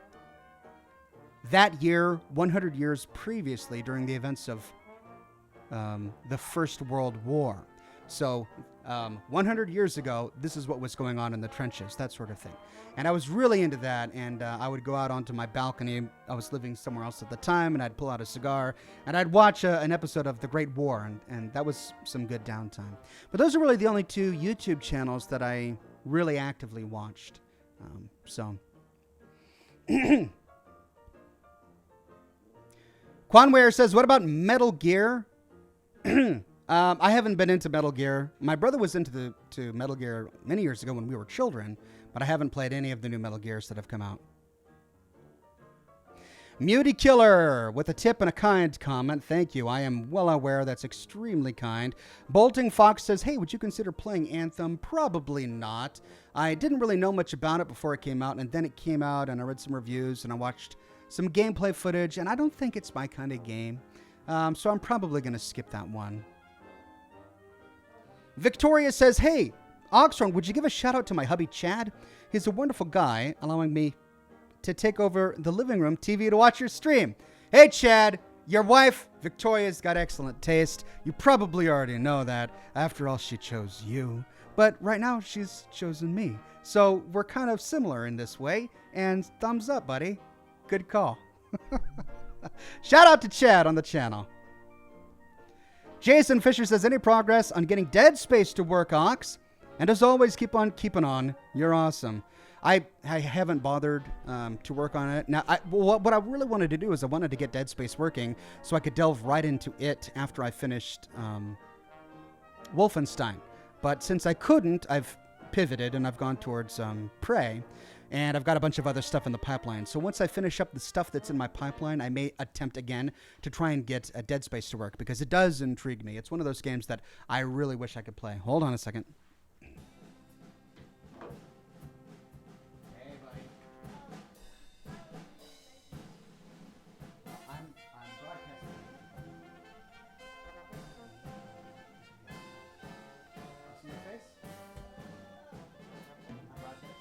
that year, 100 years previously, during the events of the First World War. So 100 years ago, this is what was going on in the trenches, that sort of thing. And I was really into that, and I would go out onto my balcony. I was living somewhere else at the time, and I'd pull out a cigar, and I'd watch an episode of The Great War, and that was some good downtime. But those are really the only two YouTube channels that I really actively watched. Quanware says, "What about Metal Gear?" I haven't been into Metal Gear. My brother was into Metal Gear many years ago when we were children, but I haven't played any of the new Metal Gears that have come out. Muty Killer with a tip and a kind comment. Thank you. I am well aware that's extremely kind. Bolting Fox says, "Hey, would you consider playing Anthem?" Probably not. I didn't really know much about it before it came out, and then it came out, and I read some reviews, and I watched some gameplay footage, and I don't think it's my kind of game. So I'm probably going to skip that one. Victoria says, "Hey, Oxhorn, would you give a shout out to my hubby Chad? He's a wonderful guy, allowing me to take over the living room TV to watch your stream." Hey, Chad, your wife, Victoria's got excellent taste. You probably already know that. After all, she chose you. But right now, she's chosen me. So we're kind of similar in this way. And thumbs up, buddy. Good call. Shout out to Chad on the channel. Jason Fisher says, "Any progress on getting Dead Space to work, Ox? And as always, keep on keeping on. You're awesome." I haven't bothered to work on it. Now, what I really wanted to do is I wanted to get Dead Space working so I could delve right into it after I finished Wolfenstein. But since I couldn't, I've pivoted and I've gone towards Prey. And I've got a bunch of other stuff in the pipeline. So once I finish up the stuff that's in my pipeline, I may attempt again to try and get a Dead Space to work, because it does intrigue me. It's one of those games that I really wish I could play. Hold on a second. Hey, buddy. I'm broadcasting. See your face? I'm broadcasting.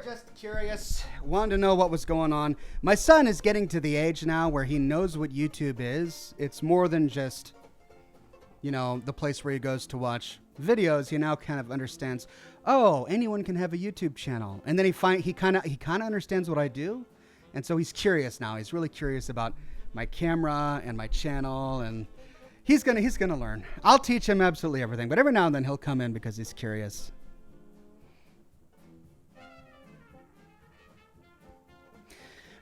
just curious, wanted to know what was going on. My son is getting to the age now where he knows what YouTube is. It's more than just, the place where he goes to watch videos. He now kind of understands, oh, anyone can have a YouTube channel. And then he kind of understands what I do. And so he's curious now. He's really curious about my camera and my channel, and he's gonna learn. I'll teach him absolutely everything, but every now and then he'll come in because he's curious.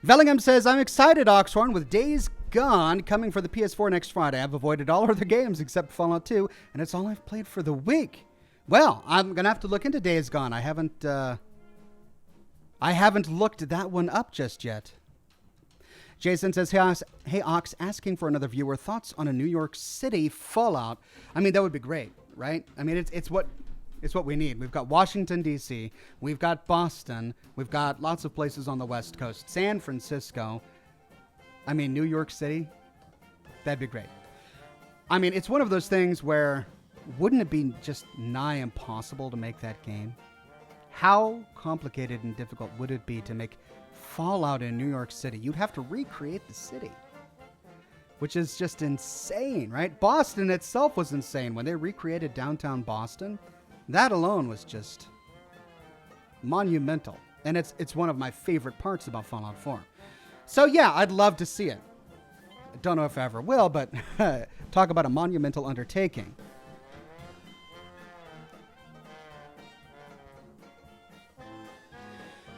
Vellingham says, I'm excited, Oxhorn, with Days Gone coming for the PS4 next Friday. I've avoided all other games except Fallout 2, and it's all I've played for the week. Well, I'm going to have to look into Days Gone. I haven't looked that one up just yet. Jason says, hey, Ox, asking for another viewer. Thoughts on a New York City Fallout? I mean, that would be great, right? I mean, it's what we need. We've got Washington, D.C. We've got Boston. We've got lots of places on the West Coast. San Francisco. I mean, New York City. That'd be great. I mean, it's one of those things where wouldn't it be just nigh impossible to make that game? How complicated and difficult would it be to make Fallout in New York City? You'd have to recreate the city, which is just insane, right? Boston itself was insane. When they recreated downtown Boston, that alone was just monumental. And it's one of my favorite parts about Fallout 4. So yeah, I'd love to see it. I don't know if I ever will, but talk about a monumental undertaking.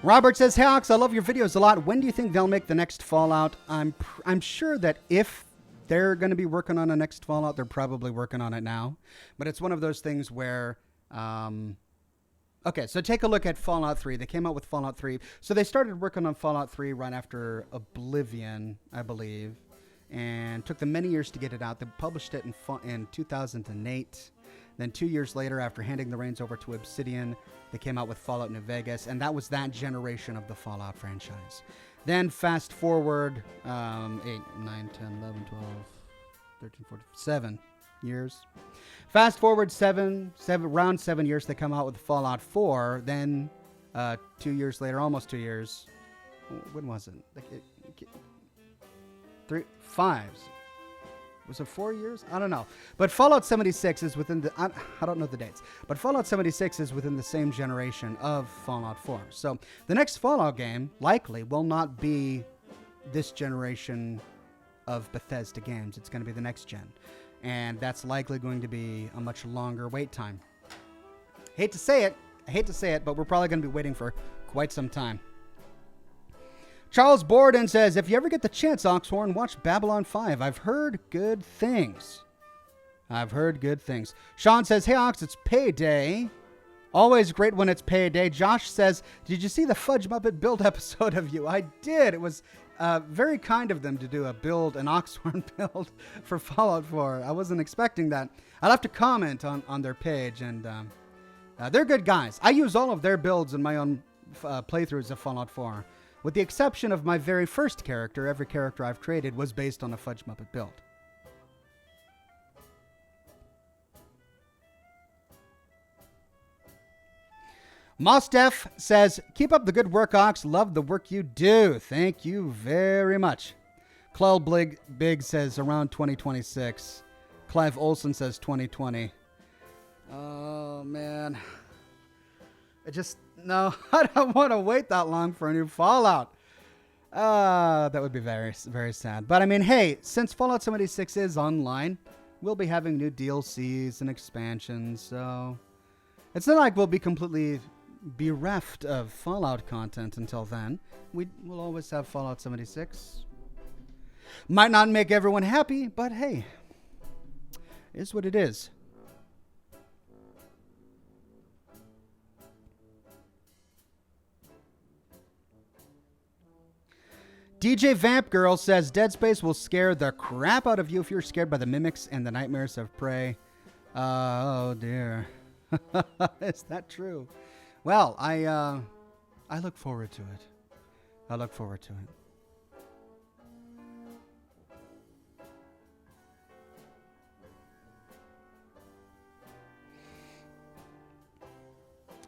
Robert says, hey, Ox, I love your videos a lot. When do you think they'll make the next Fallout? I'm sure that if they're going to be working on a next Fallout, they're probably working on it now. But it's one of those things where... okay, so take a look at Fallout 3. They came out with Fallout 3. So they started working on Fallout 3 right after Oblivion, I believe. And took them many years to get it out. They published it in 2008. Then 2 years later, after handing the reins over to Obsidian, they came out with Fallout New Vegas, and that was that generation of the Fallout franchise. Then fast forward 8, 9, 10, 11, 12, 13, 14, 7 years. Fast forward around 7 years, they come out with Fallout 4. Then 2 years later, almost 2 years. When was it? 5. Was it 4 years? I don't know. But Fallout 76 is within the... I don't know the dates. But Fallout 76 is within the same generation of Fallout 4. So the next Fallout game likely will not be this generation of Bethesda games. It's going to be the next gen. And that's likely going to be a much longer wait time. I hate to say it, but we're probably going to be waiting for quite some time. Charles Borden says, if you ever get the chance, Oxhorn, watch Babylon 5. I've heard good things. Sean says, hey, Ox, it's payday. Always great when it's payday. Josh says, did you see the Fudge Muppet build episode of you? I did. It was very kind of them to do an Oxhorn build for Fallout 4. I wasn't expecting that. I'll have to comment on their page, and they're good guys. I use all of their builds in my own playthroughs of Fallout 4. With the exception of my very first character, every character I've created was based on a Fudge Muppet build. Mostef says, keep up the good work, Ox. Love the work you do. Thank you very much. Clell Big says around 2026. Clive Olson says 2020. Oh, man. No, I don't want to wait that long for a new Fallout. That would be very, very sad. But I mean, hey, since Fallout 76 is online, we'll be having new DLCs and expansions, so it's not like we'll be completely bereft of Fallout content until then. We'll always have Fallout 76. Might not make everyone happy, but hey, it is what it is. DJ Vamp Girl says, Dead Space will scare the crap out of you if you're scared by the mimics and the nightmares of prey. Oh, dear. Is that true? Well, I look forward to it. I look forward to it.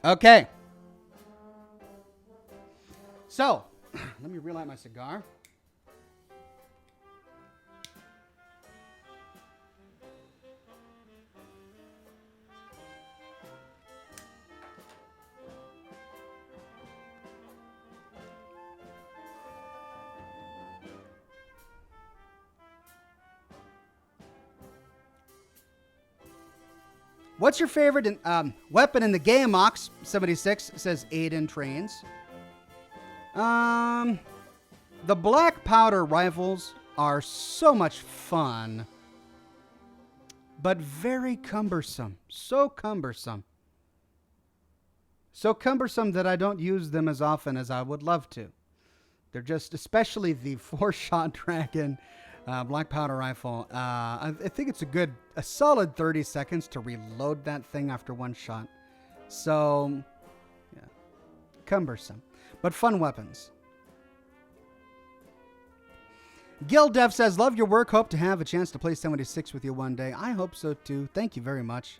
Okay. So, let me relight my cigar. What's your favorite weapon in the game, Ox76 says Aiden Trains. The black powder rifles are so much fun, but very cumbersome. So cumbersome. So cumbersome that I don't use them as often as I would love to. They're just, especially the 4-shot Dragon black powder rifle. I think it's a solid 30 seconds to reload that thing after one shot. So, yeah, cumbersome, but fun weapons. Gil Dev says, love your work. Hope to have a chance to play 76 with you one day. I hope so too. Thank you very much.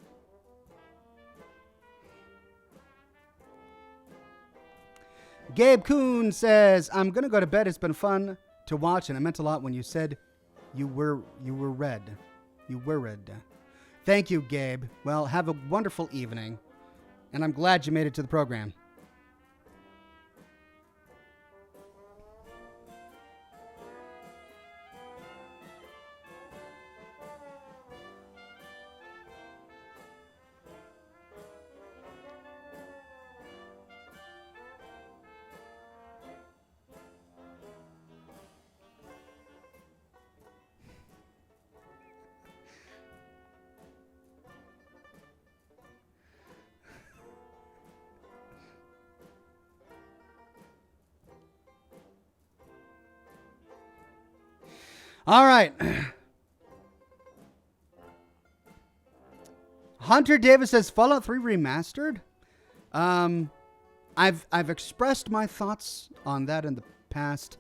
Gabe Kuhn says, I'm going to go to bed. It's been fun to watch, and it meant a lot when you said you were red. You were red. Thank you, Gabe. Well, have a wonderful evening, and I'm glad you made it to the program. All right. Hunter Davis says Fallout 3 remastered. I've expressed my thoughts on that in the past.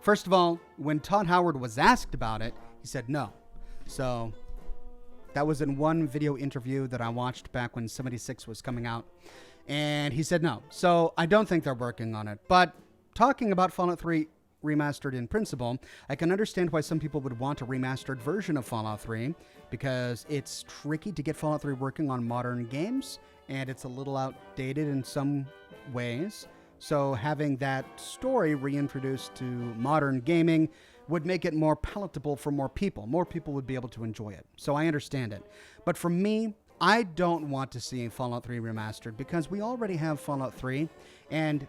First of all, when Todd Howard was asked about it, he said no. So that was in one video interview that I watched back when 76 was coming out. And he said no. So I don't think they're working on it. But talking about Fallout 3 remastered in principle, I can understand why some people would want a remastered version of Fallout 3 because it's tricky to get Fallout 3 working on modern games and it's a little outdated in some ways. So having that story reintroduced to modern gaming would make it more palatable for more people. More people would be able to enjoy it. So I understand it. But for me, I don't want to see Fallout 3 remastered because we already have Fallout 3 and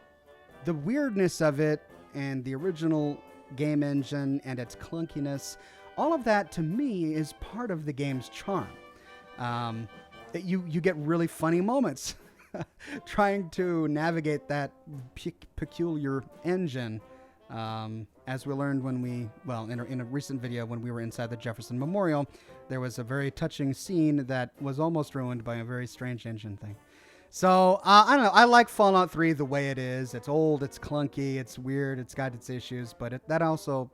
the weirdness of it and the original game engine and its clunkiness, all of that to me is part of the game's charm. You get really funny moments trying to navigate that peculiar engine. As we learned when in a recent video when we were inside the Jefferson Memorial, there was a very touching scene that was almost ruined by a very strange engine thing. So, I don't know. I like Fallout 3 the way it is. It's old, it's clunky, it's weird, it's got its issues, but that also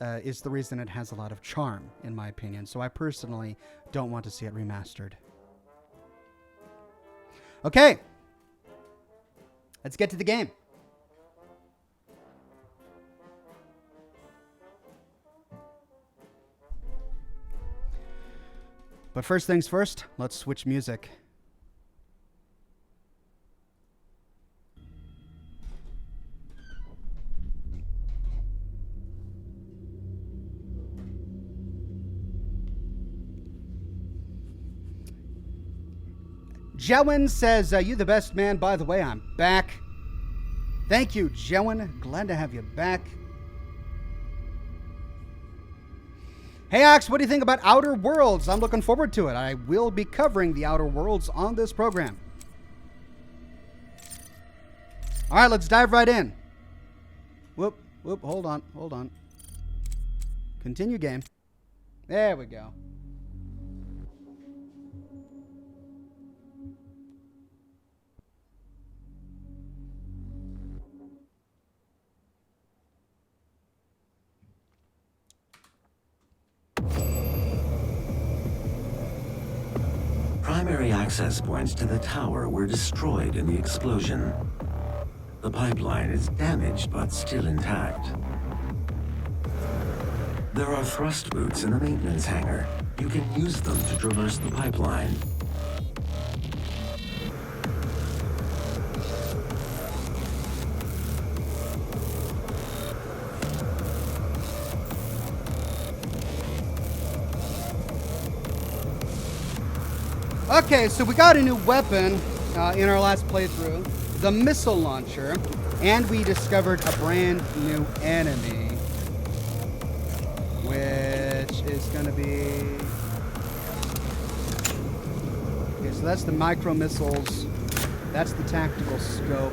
is the reason it has a lot of charm, in my opinion. So I personally don't want to see it remastered. Okay. Let's get to the game. But first things first, let's switch music. Jewin says, you the best man. By the way, I'm back. Thank you, Jewin. Glad to have you back. Hey, Ox, what do you think about Outer Worlds? I'm looking forward to it. I will be covering the Outer Worlds on this program. All right, let's dive right in. Whoop, hold on. Continue game. There we go. Primary access points to the tower were destroyed in the explosion. The pipeline is damaged but still intact. There are thrust boots in the maintenance hangar. You can use them to traverse the pipeline. Okay, so we got a new weapon in our last playthrough, the missile launcher, and we discovered a brand new enemy, which is going to be... Okay, so that's the micro missiles. That's the tactical scope.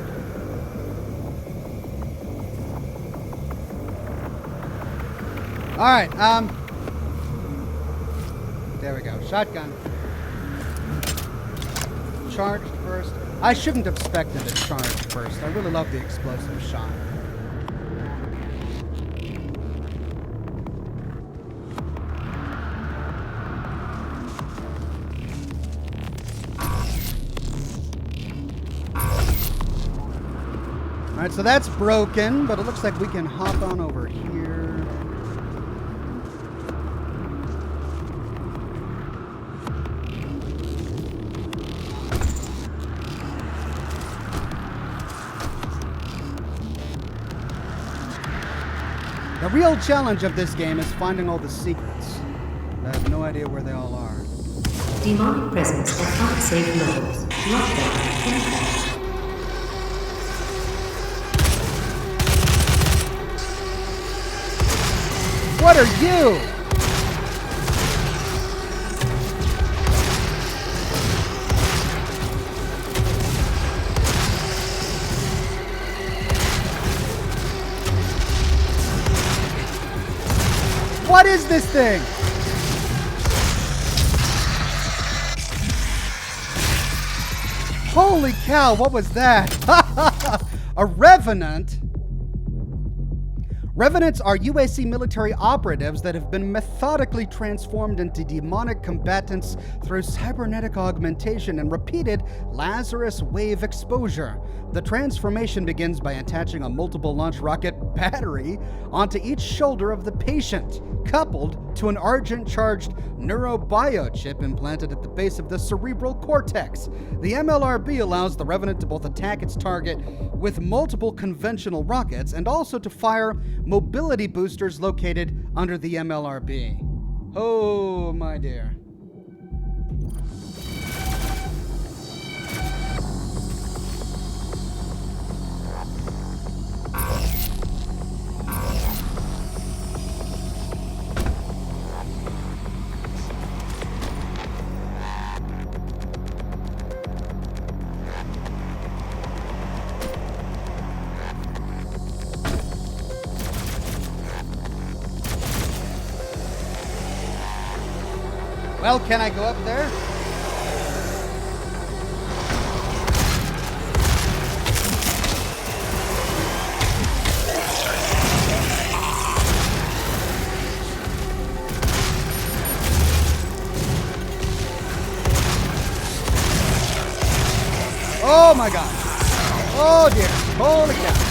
All right, there we go. Shotgun. Charged first. I shouldn't have expected it charged first. I really love the explosive shot. Alright, so that's broken, but it looks like we can hop on over here. The real challenge of this game is finding all the secrets. I have no idea where they all are. Demonic presence at unsafe levels. Lockdown in effect. What are you? What is this thing? Holy cow, what was that? A revenant? Revenants are UAC military operatives that have been methodically transformed into demonic combatants through cybernetic augmentation and repeated Lazarus wave exposure. The transformation begins by attaching a multiple launch rocket battery onto each shoulder of the patient, coupled to an argent-charged neurobiochip implanted at the base of the cerebral cortex. The MLRB allows the Revenant to both attack its target with multiple conventional rockets and also to fire mobility boosters located under the MLRB. Oh, my dear. Well, can I go up there? Oh my God. Oh dear. Holy cow.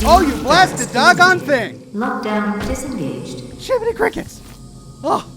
Oh, you blasted doggone thing! Lockdown disengaged. Shibbity crickets! Oh!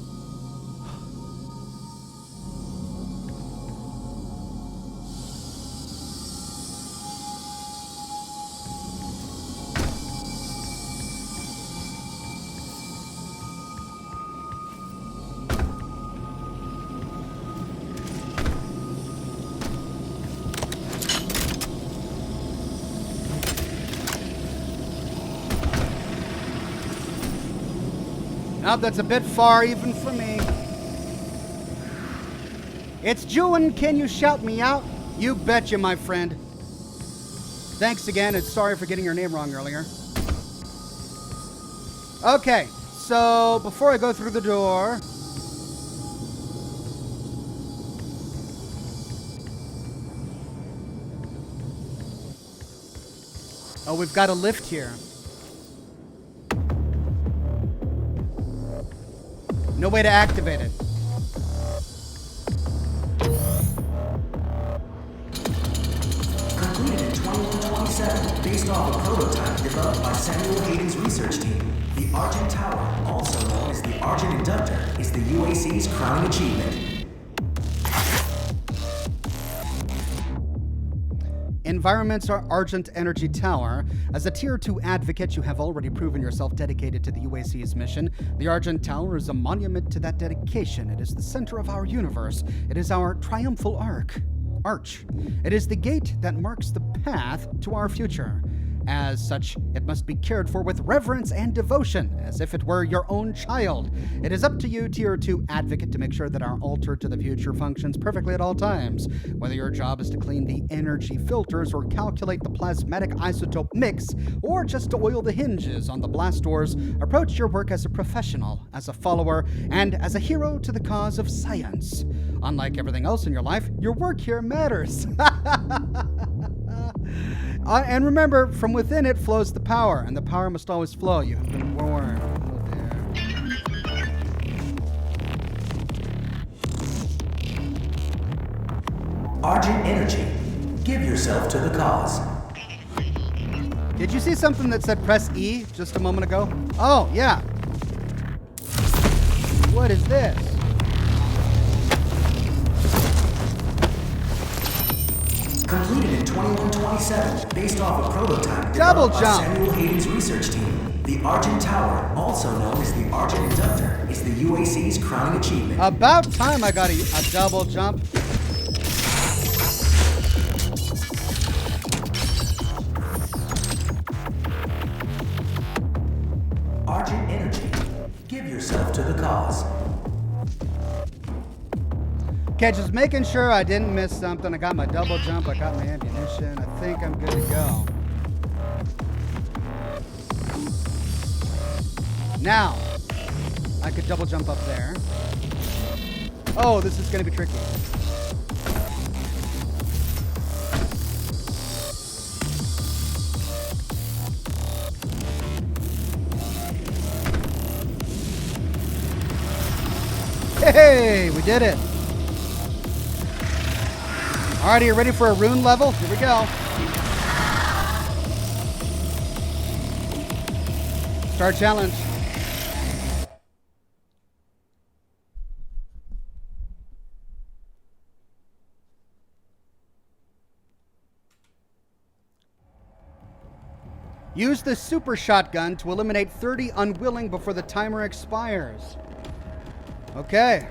Oh, that's a bit far even for me. It's Jewin. Can you shout me out? You betcha, my friend. Thanks again, and sorry for getting your name wrong earlier. Okay, so before I go through the door... Oh, we've got a lift here. No way to activate it. Completed in 2127, based off a prototype developed by Samuel Hayden's research team. The Argent Tower, also known as the Argent Inductor, is the UAC's crowning achievement. Environment's Argent Energy Tower. As a Tier 2 advocate, you have already proven yourself dedicated to the UAC's mission. The Argent Tower is a monument to that dedication. It is the center of our universe. It is our triumphal arch. It is the gate that marks the path to our future. As such, it must be cared for with reverence and devotion, as if it were your own child. It is up to you, Tier 2 advocate, to make sure that our altar to the future functions perfectly at all times. Whether your job is to clean the energy filters or calculate the plasmatic isotope mix, or just to oil the hinges on the blast doors, approach your work as a professional, as a follower, and as a hero to the cause of science. Unlike everything else in your life, your work here matters. And remember, from within it flows the power, and the power must always flow. You have been warned. Argent Energy. Give yourself to the cause. Did you see something that said press E just a moment ago? Oh, yeah. What is this? Completed in 2127, based off a prototype Double developed by jump. Samuel Hayden's research team. The Argent Tower, also known as the Argent Inductor, is the UAC's crowning achievement. About time I got a double jump. Argent Energy. Give yourself to the cause. Okay, just making sure I didn't miss something. I got my double jump. I got my ammunition. I think I'm good to go. Now, I could double jump up there. Oh, this is going to be tricky. Hey, we did it. All right, are you ready for a rune level? Here we go. Start challenge. Use the super shotgun to eliminate 30 unwilling before the timer expires. Okay.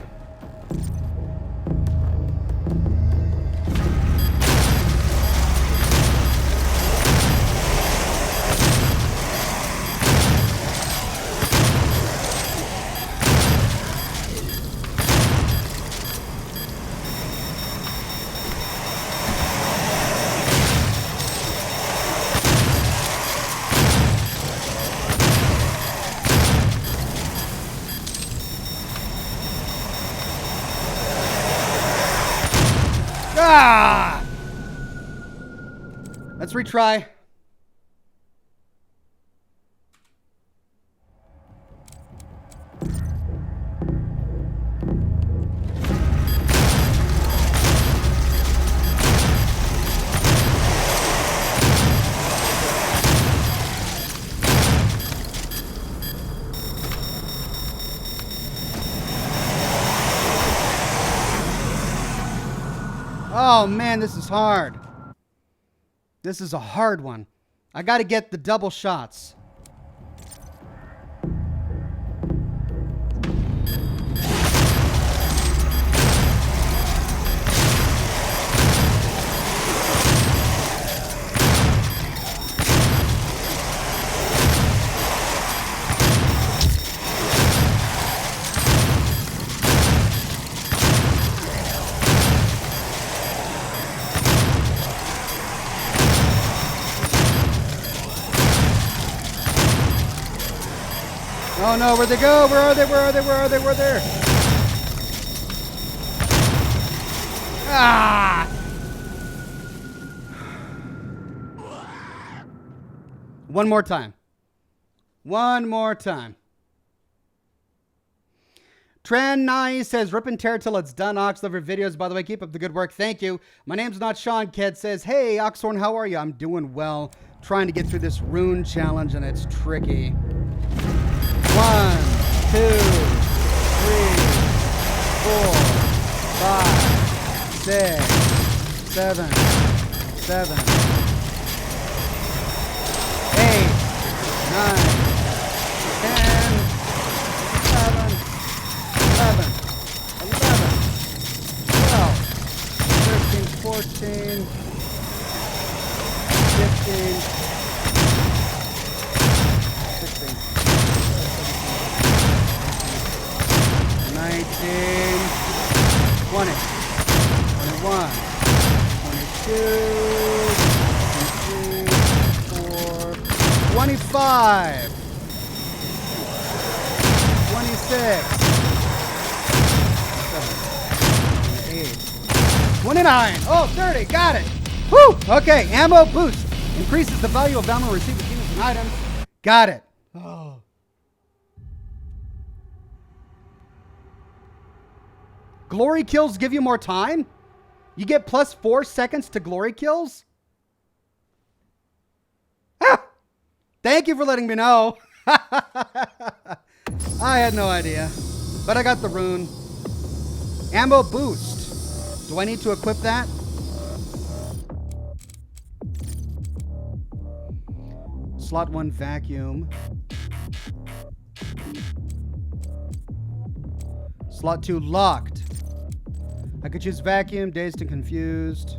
Ah! Let's retry. Oh man, this is hard. This is a hard one. I got to get the double shots. Oh no, where'd they go? Where are they? Where are they? Where are they? Where are they? Ah! One more time. One more time. Tran9 says, rip and tear till it's done. Ox, love your videos. By the way, keep up the good work. Thank you. My name's not Sean. Ked says, hey, Oxhorn, how are you? I'm doing well. Trying to get through this rune challenge, and it's tricky. 1, 2, 3, 4, 5, 6, 7, 7, 8, 9, 10, 11, 11, 12, 13, 14, 15, 16, 19, 20, 21, 22, 23, 24, 25, 26, 29. Oh, 30. Got it. Woo! Okay, ammo boost. Increases the value of ammo received with units and items. Got it. Oh. Glory kills give you more time? You get plus 4 seconds to glory kills? Ah! Thank you for letting me know. I had no idea. But I got the rune. Ammo boost. Do I need to equip that? Slot 1 vacuum. Slot 2 locked. I could choose vacuum, dazed and confused.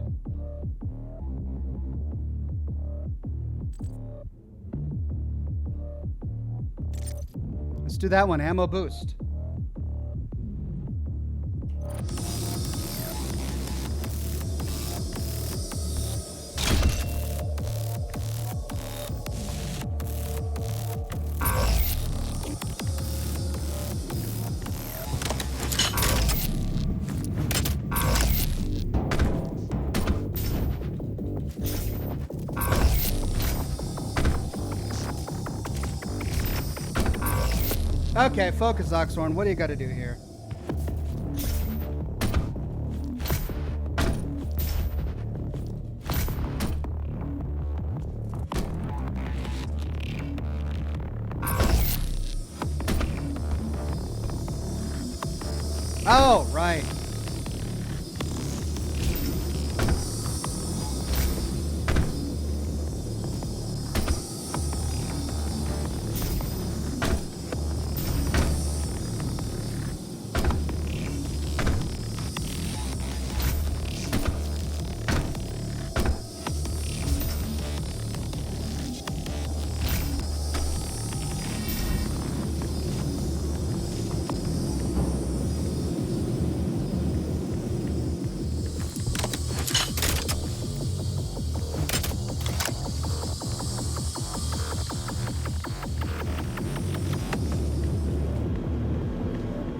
Let's do that one, ammo boost. Okay, focus, Oxhorn. What do you got to do here? Oh, right.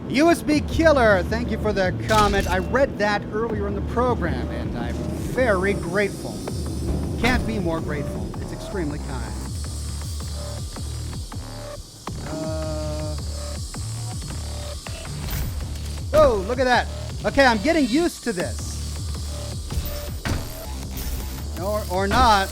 USB Killer, thank you for the comment. I read that earlier in the program, and I'm very grateful. Can't be more grateful. It's extremely kind. Oh, look at that. Okay, I'm getting used to this. Or not.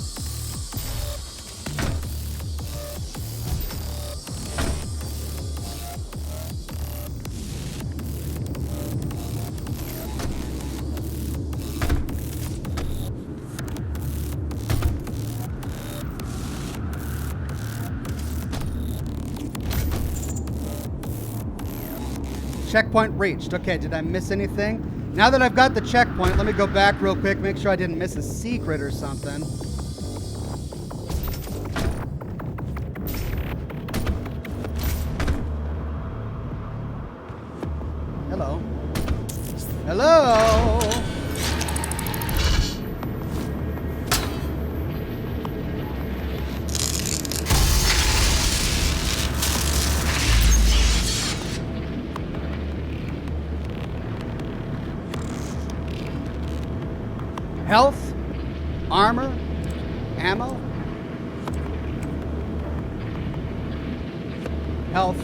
Checkpoint reached. Okay, did I miss anything? Now that I've got the checkpoint, let me go back real quick, make sure I didn't miss a secret or something. Hello. Hello. Health, armor, ammo. Health.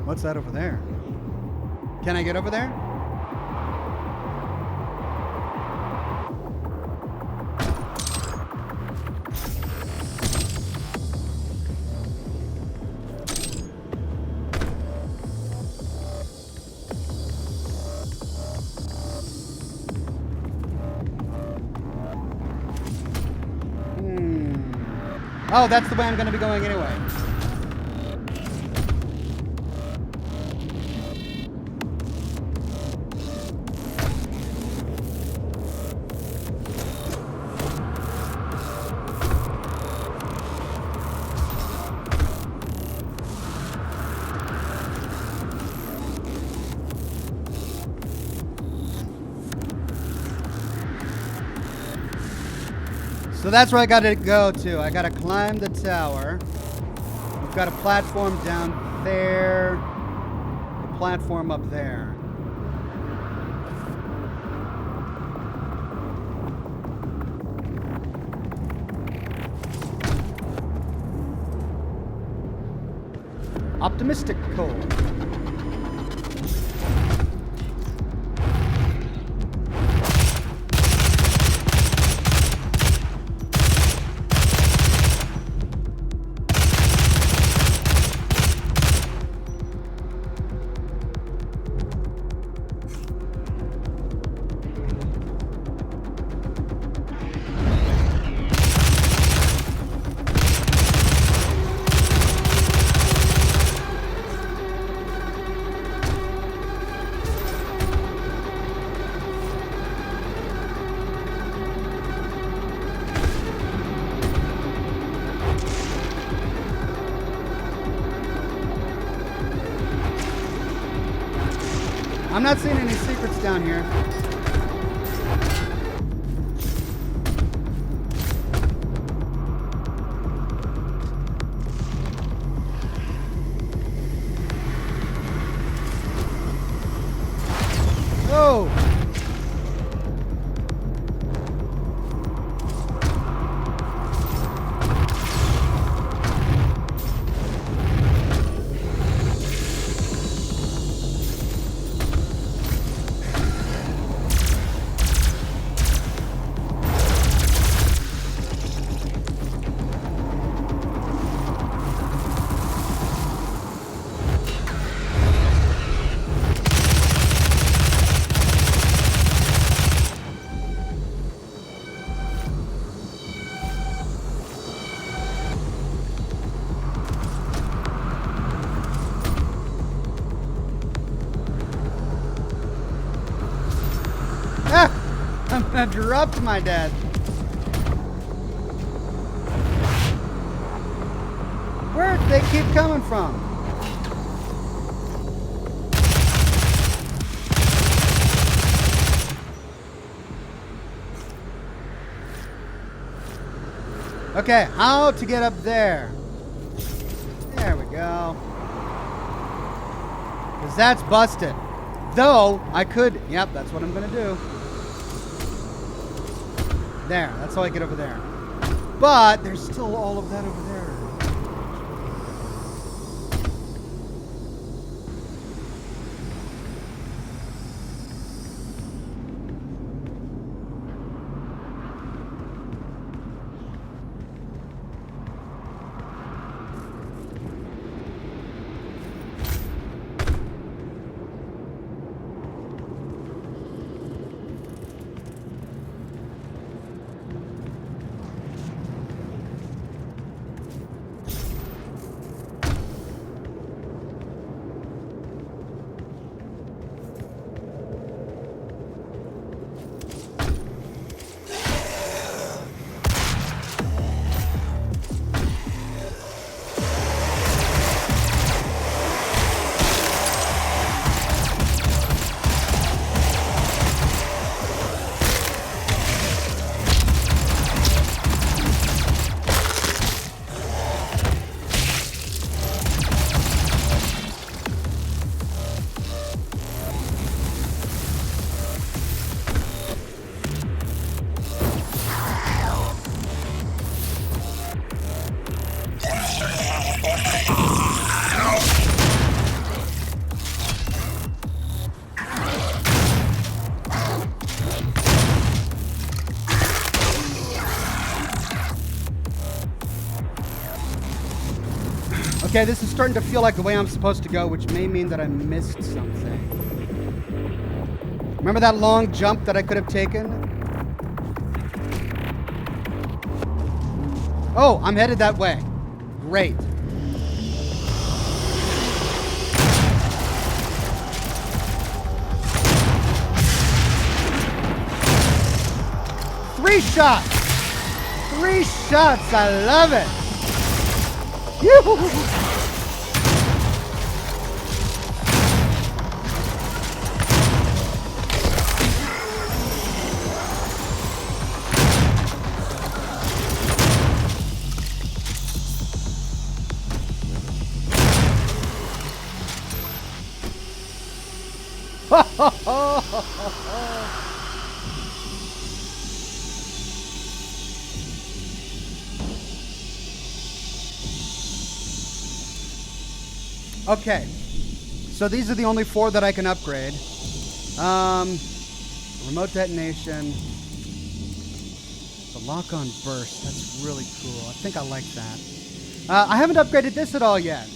What's that over there? Can I get over there? Oh, that's the way I'm going to be going anyway. So that's where I gotta go to. I gotta climb the tower. We've got a platform down there. A platform up there. Optimistic coal. I'm not seeing any secrets down here. Oh! I'm gonna drop my dad. Where'd they keep coming from? Okay, how to get up there? There we go. 'Cause that's busted. Though, I could... Yep, that's what I'm gonna do. There, that's how I get over there. But there's still all of that over there. Okay, this is starting to feel like the way I'm supposed to go, which may mean that I missed something. Remember that long jump that I could have taken? Oh, I'm headed that way. Great. Three shots! 3 shots! I love it! Yoo-hoo-hoo. Okay, so these are the only 4 that I can upgrade. Remote detonation, the lock-on burst, that's really cool. I think I like that. I haven't upgraded this at all yet.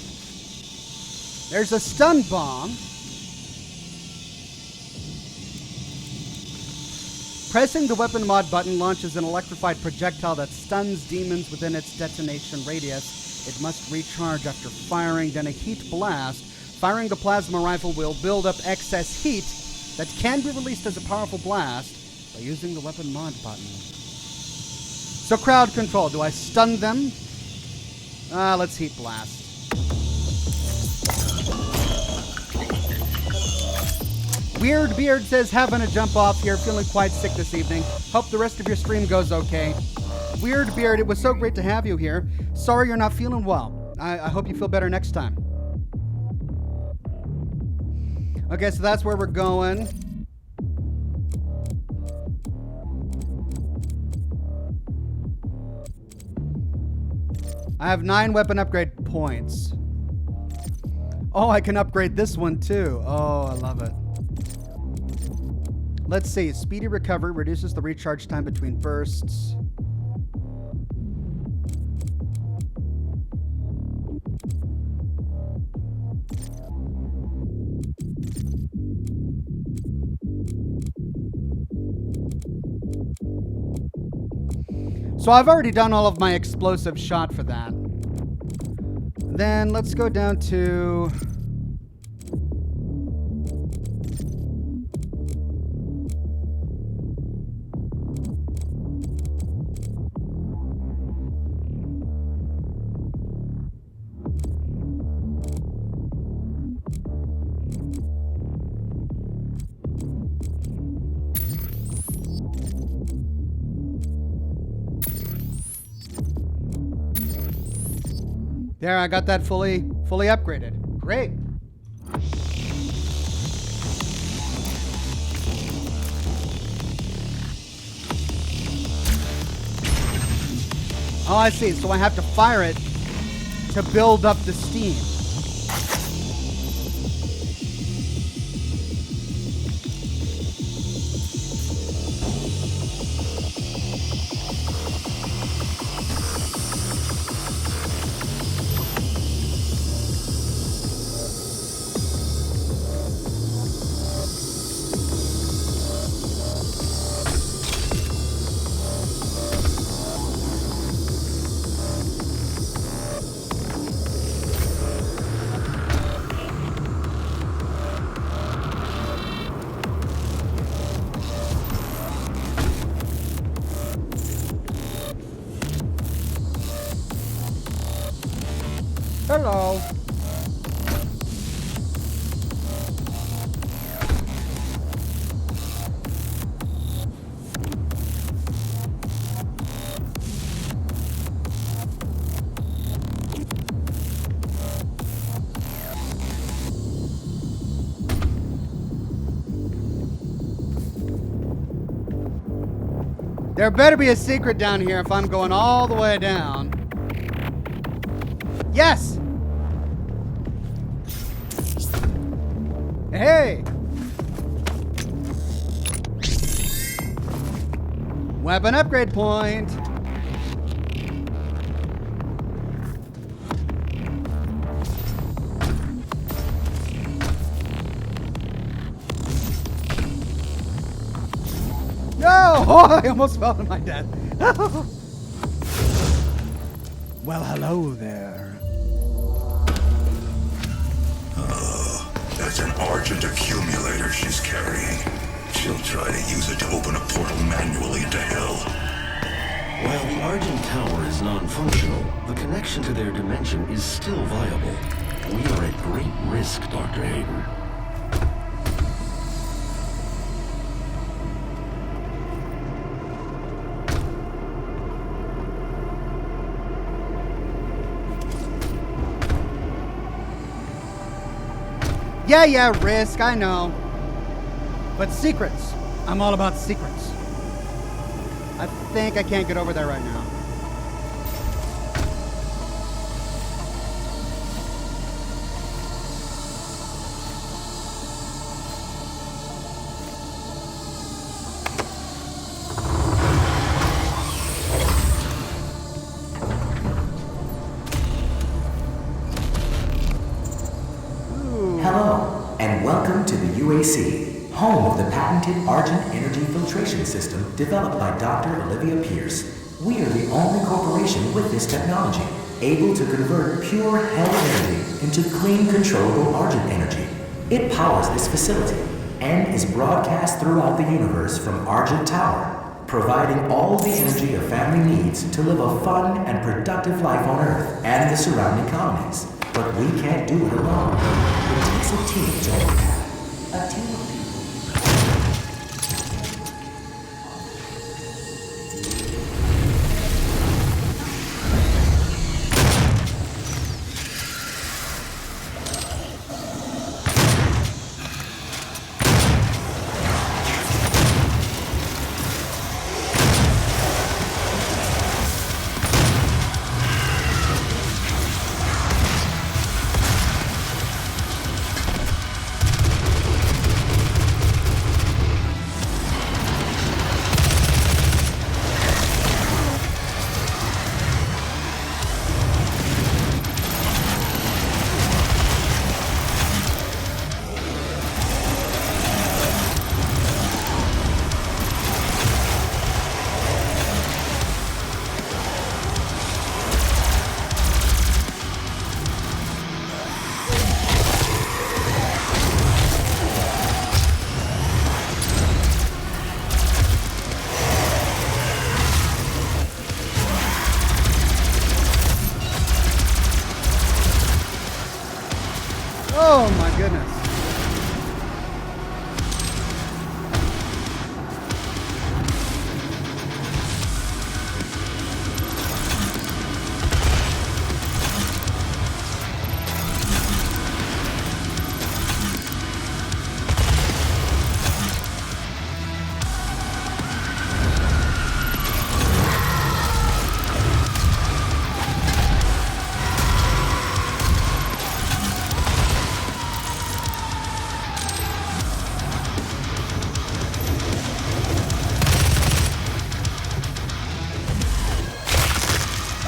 There's a stun bomb. Pressing the weapon mod button launches an electrified projectile that stuns demons within its detonation radius. It must recharge after firing, then a heat blast. Firing the plasma rifle will build up excess heat that can be released as a powerful blast by using the weapon mod button. So crowd control. Do I stun them? Let's heat blast. Weird Beard says, having a jump off here, feeling quite sick this evening. Hope the rest of your stream goes okay. Weird Beard, it was so great to have you here. Sorry you're not feeling well. I hope you feel better next time. Okay, so that's where we're going. I have 9 weapon upgrade points. Oh, I can upgrade this one too. Oh, I love it. Let's see. Speedy recovery reduces the recharge time between bursts. So I've already done all of my explosive shot for that. Then let's go down to... There, I got that fully upgraded. Great. Oh, I see. So I have to fire it to build up the steam. Hello. There better be a secret down here if I'm going all the way down. Yes! Hey! Weapon upgrade point. Oh, I almost fell to my death. Well, hello there. That's an Argent accumulator she's carrying. She'll try to use it to open a portal manually into hell. While the Argent Tower is non-functional, the connection to their dimension is still viable. We are at great risk, Dr. Hayden. Yeah, risk, I know. But secrets. I'm all about secrets. I think I can't get over there right now. Hello, and welcome to the UAC, home of the patented Argent Energy Filtration System developed by Dr. Olivia Pierce. We are the only corporation with this technology, able to convert pure hell energy into clean, controllable Argent energy. It powers this facility and is broadcast throughout the universe from Argent Tower, providing all the energy a family needs to live a fun and productive life on Earth and the surrounding colonies. But we can't do it alone. It takes a team to make that. A team of people. Oh my goodness.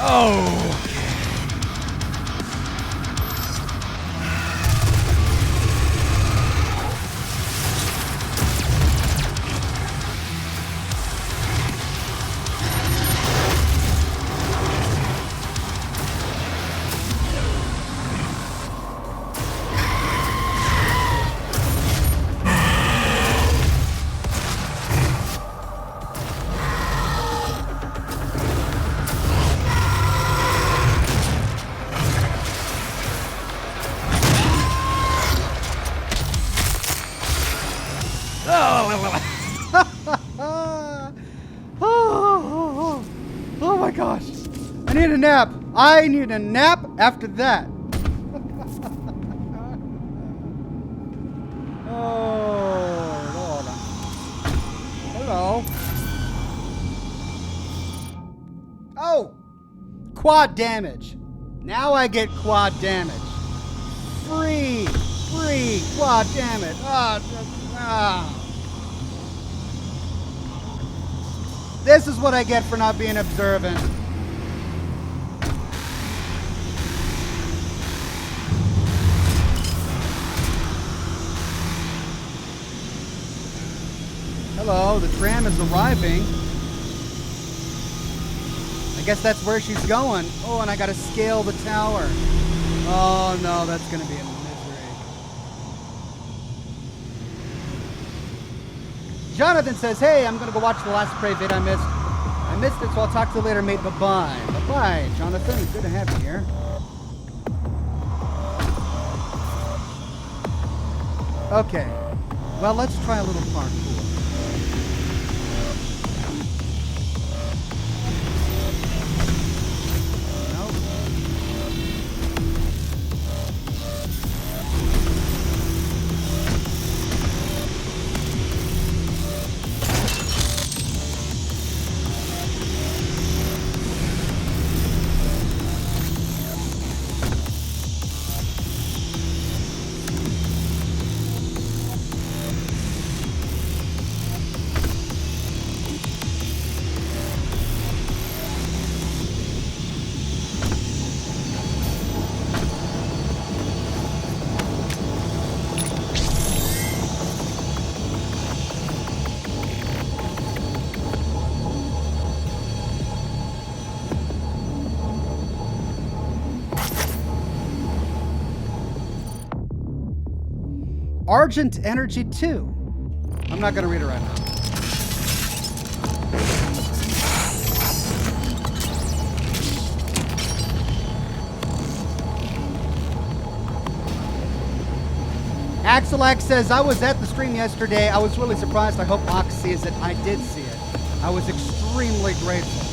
Oh. Oh my gosh. I need a nap. I need a nap after that. Oh, Lord. Hello. Oh, quad damage. Now I get quad damage. Free quad damage. This is what I get for not being observant. Hello, the tram is arriving. I guess that's where she's going. Oh, and I gotta scale the tower. Oh no, that's gonna be a misery. Jonathan says, hey, I'm gonna go watch the last Prey vid I missed. I missed it, so I'll talk to you later, mate. Bye-bye. Bye-bye, Jonathan. Good to have you here. Okay. Well, let's try a little parkour. Argent Energy 2. I'm not going to read it right now. Axelac says, I was at the stream yesterday. I was really surprised. I hope Ox sees it. I did see it. I was extremely grateful.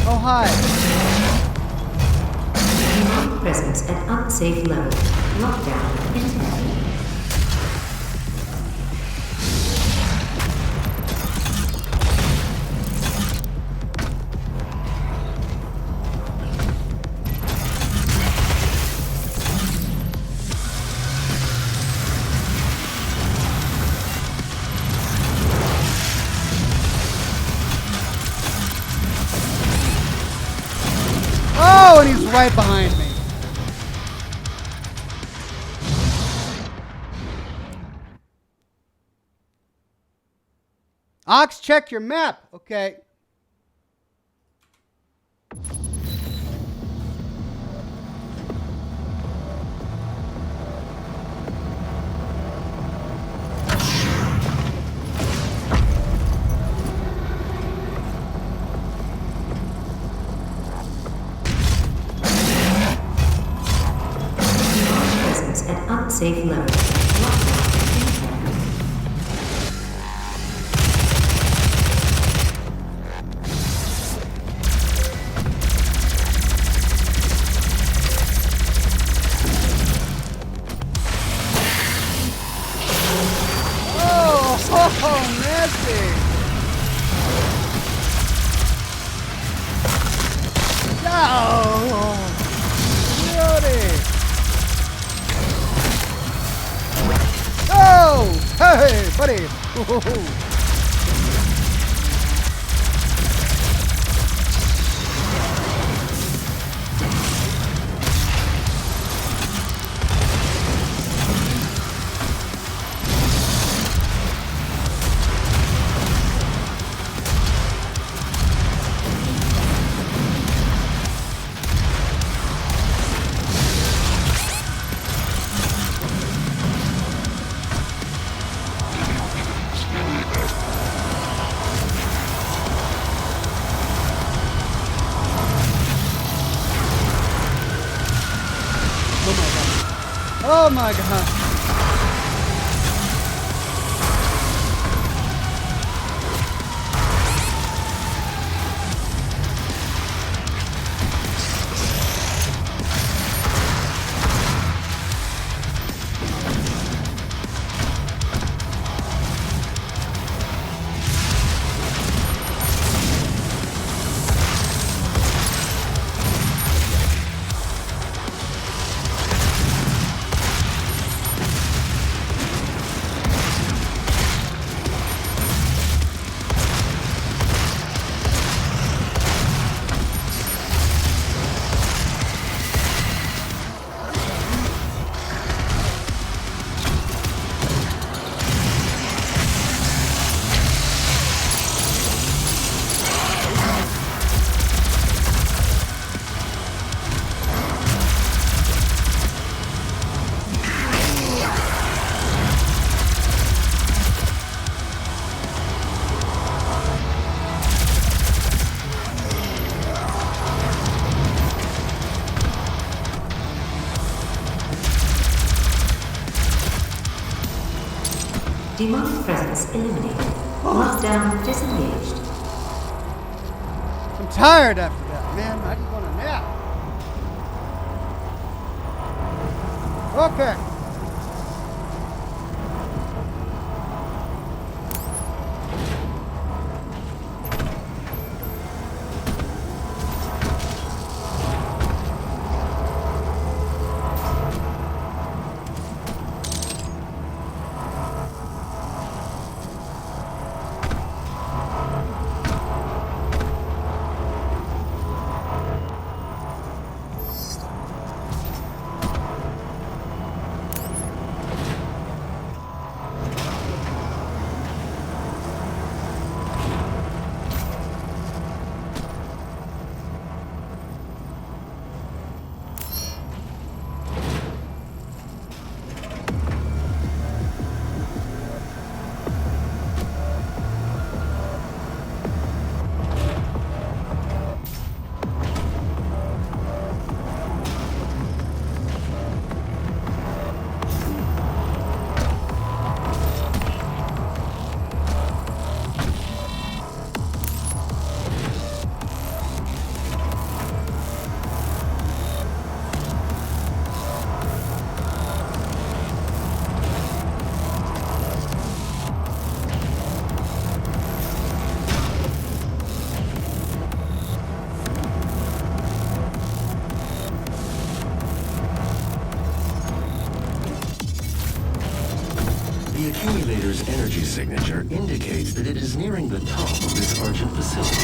Oh, hi. Demonic presence at unsafe level. Lockdown intact. Oh, and he's right behind me. Ox, check your map. Okay. Presence at unsafe level. Lockdown intact. Oh, nasty. Oh, beauty. Oh, hey, buddy. Ooh. Oh my god. Demonic presence eliminated. Lockdown disengaged. I'm tired after that, man. I just want a nap. Okay. The accumulator's energy signature indicates that it is nearing the top of this Argent facility.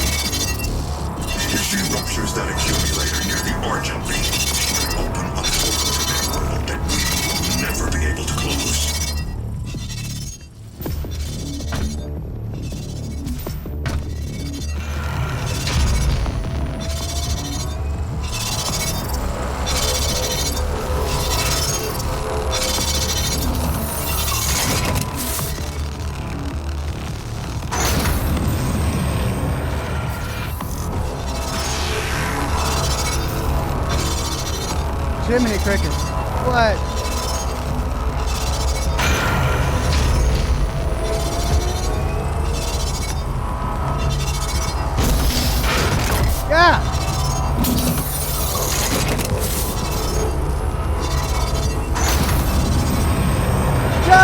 If she ruptures that accumulator near the Argent lead, she could open a portal to their world that we will never be able to close. Jiminy Crickets. What? Yeah! No!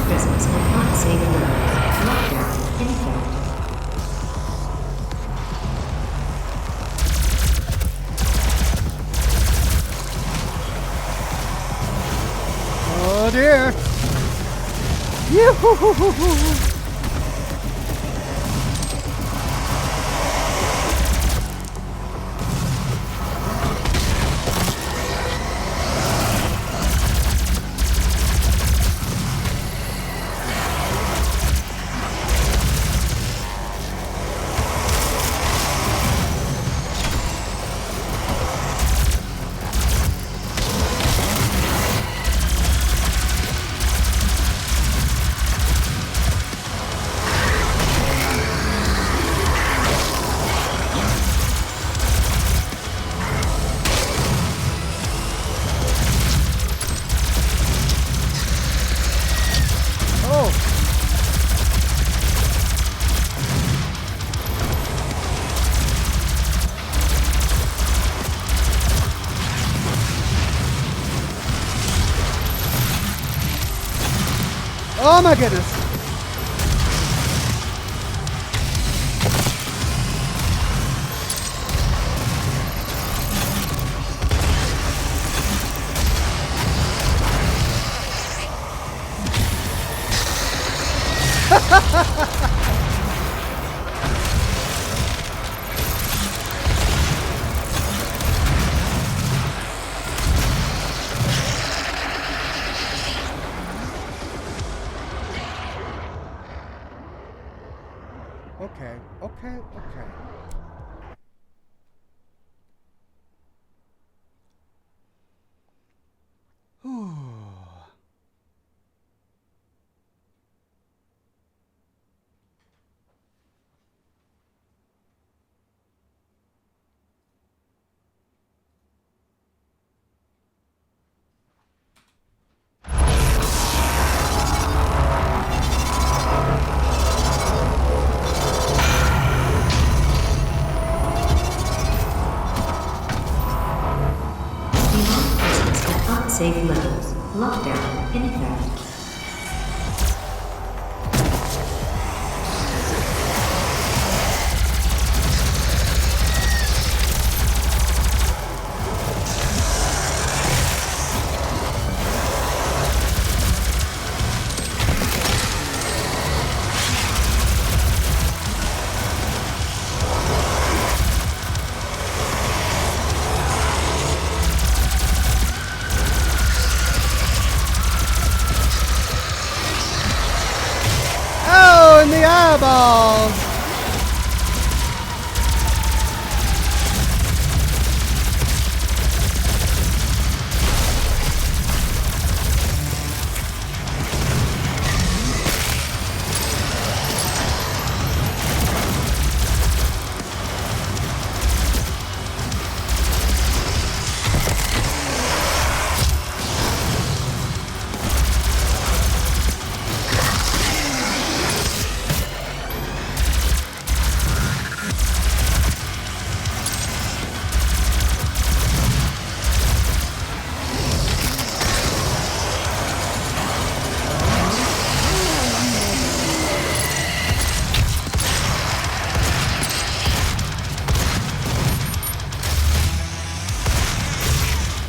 Presence of unsafe levels. Lockdown in effect. Oh dear. Yoo-hoo-hoo-hoo-hoo. Oh my goodness. Okay, okay, okay. Demonic presence at unsafe levels. Lockdown in effect. Oh, in the eyeballs!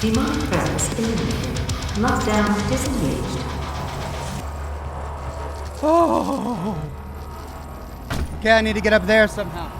Demonic presence eliminated. Lockdown disengaged. Oh! Okay, I need to get up there somehow.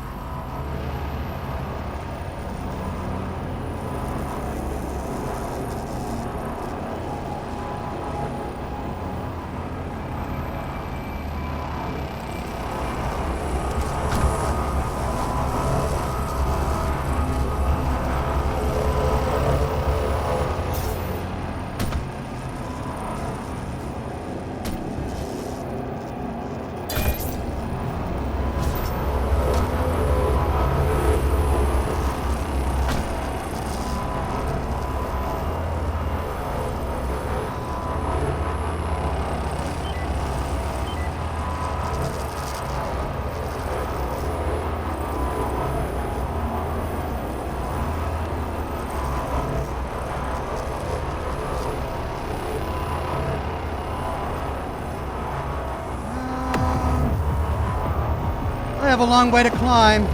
I have a long way to climb.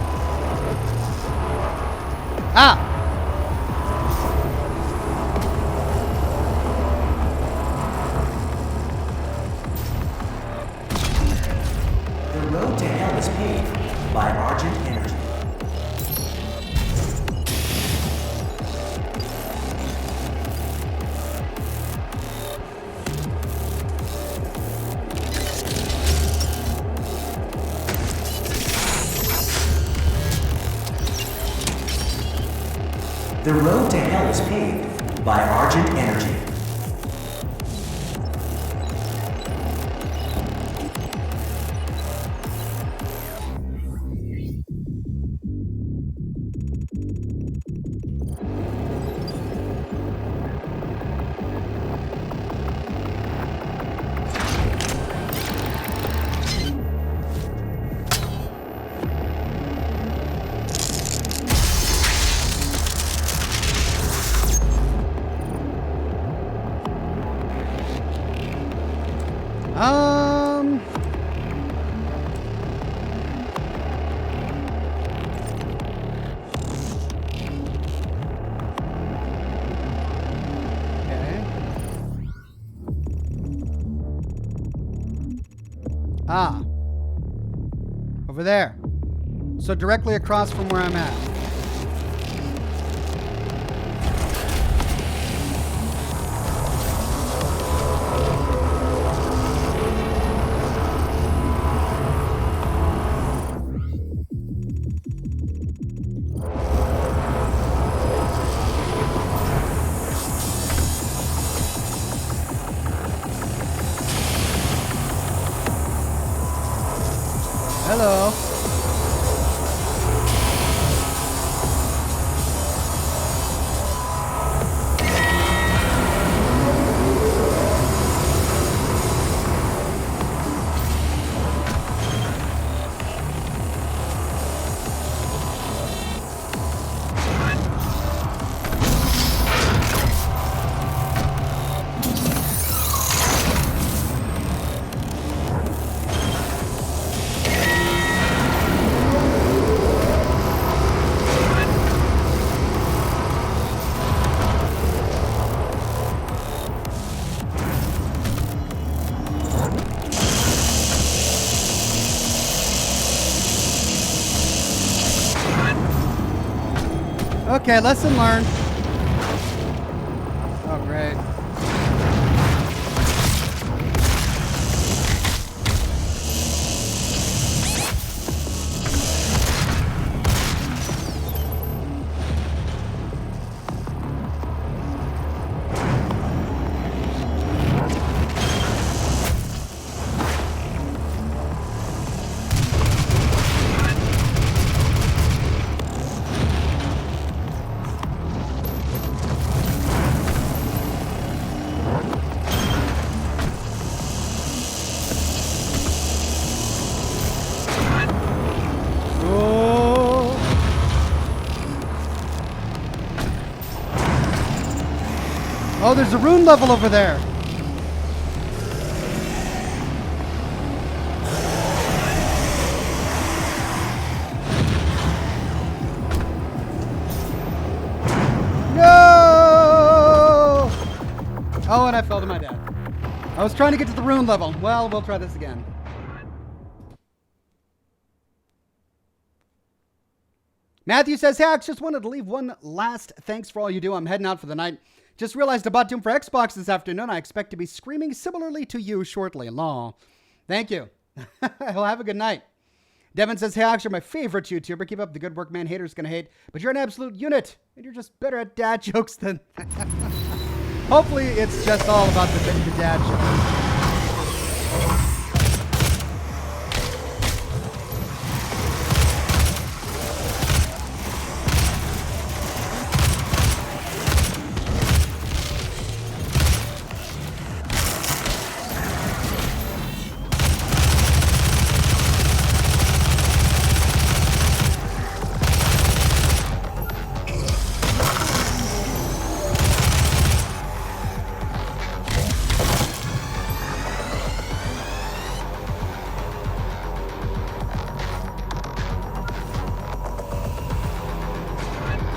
Ah! The road to hell is paved by Argent Energy. The road to hell is paved by Argent Energy. Um. Okay. Ah. Over there. So directly across from where I'm at. Hello. Okay, lesson learned. Oh, great. Oh, there's a rune level over there. No! Oh, and I fell to my death. I was trying to get to the rune level. Well, we'll try this again. Matthew says, hey, I just wanted to leave one last thanks for all you do. I'm heading out for the night. Just realized I bought Doom for Xbox this afternoon. I expect to be screaming similarly to you shortly. Law. Thank you. Well, have a good night. Devin says, hey, Oxhorn, my favorite YouTuber. Keep up the good work, man. Haters gonna hate. But you're an absolute unit. And you're just better at dad jokes than... Hopefully it's just all about the dad jokes.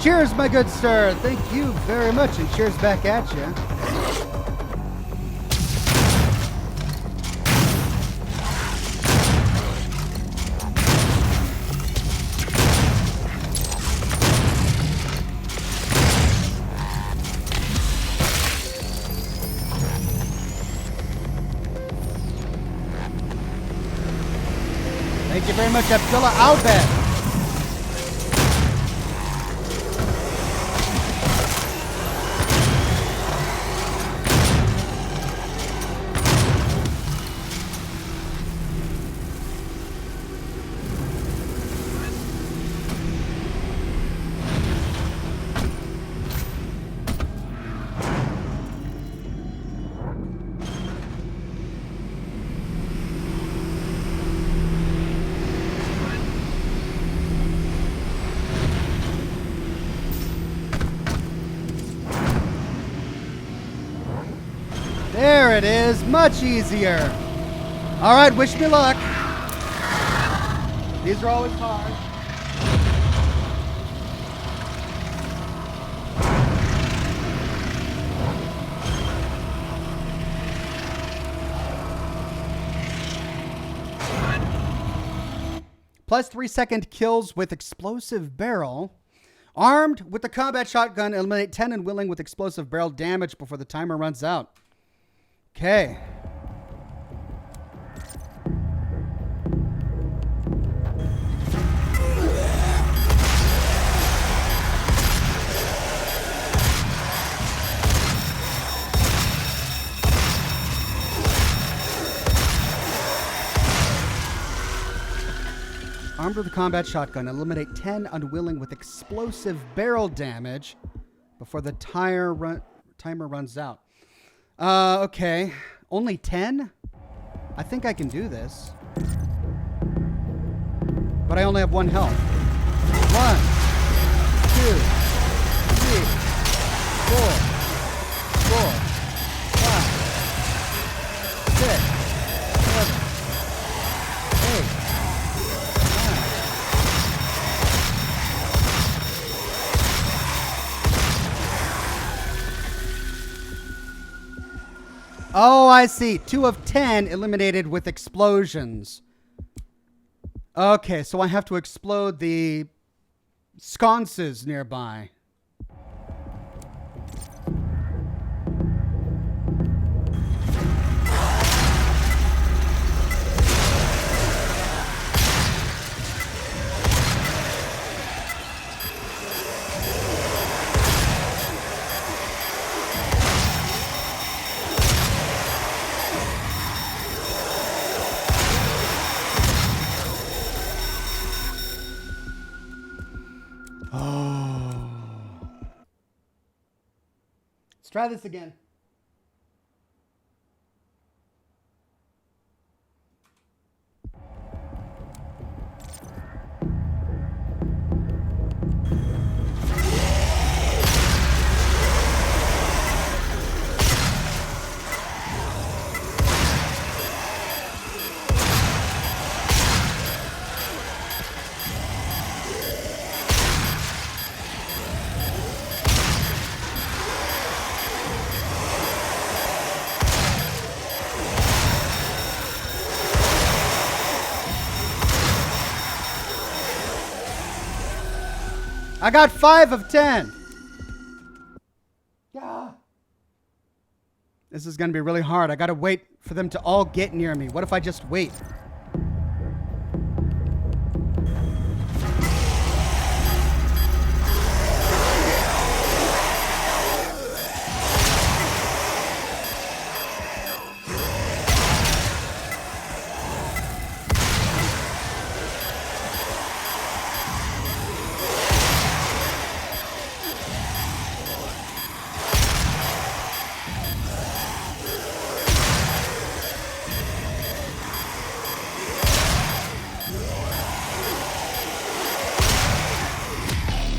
Cheers, my good sir. Thank you very much, and cheers back at you. Thank you very much, Abdullah Albed. There it is, much easier. All right, wish me luck. These are always hard. Plus 3-second kills with explosive barrel. Armed with the combat shotgun, eliminate 10 unwilling with explosive barrel damage before the timer runs out. Okay. Armed with a combat shotgun, eliminate 10 unwilling with explosive barrel damage before the timer runs out. Okay. Only 10? I think I can do this. But I only have 1 health. 1, 2, 3, 4, 5, 6, 7, 8. Oh, I see. 2 of 10 eliminated with explosions. Okay, so I have to explode the sconces nearby. Let's try this again. I got 5 of 10. Yeah. This is going to be really hard. I got to wait for them to all get near me. What if I just wait?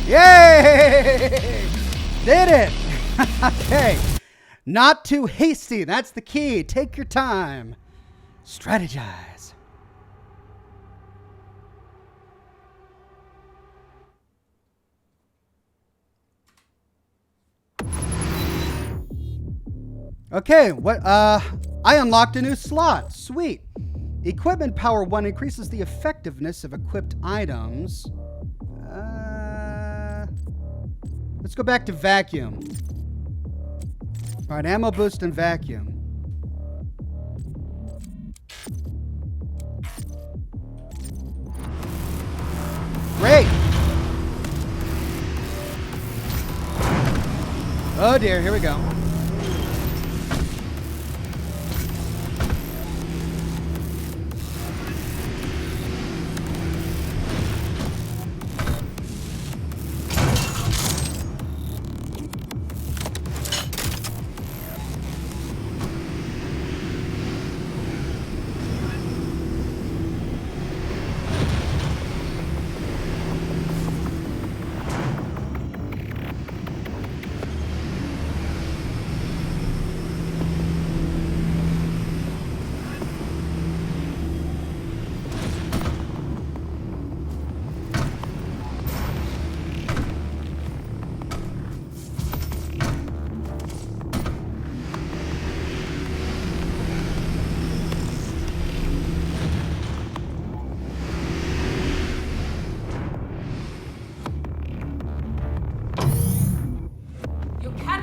Yay! Did it! Okay. Not too hasty. That's the key. Take your time. Strategize. Okay, I unlocked a new slot. Sweet. Equipment power 1 increases the effectiveness of equipped items. Let's go back to vacuum. All right, ammo boost and vacuum. Great. Oh dear, here we go.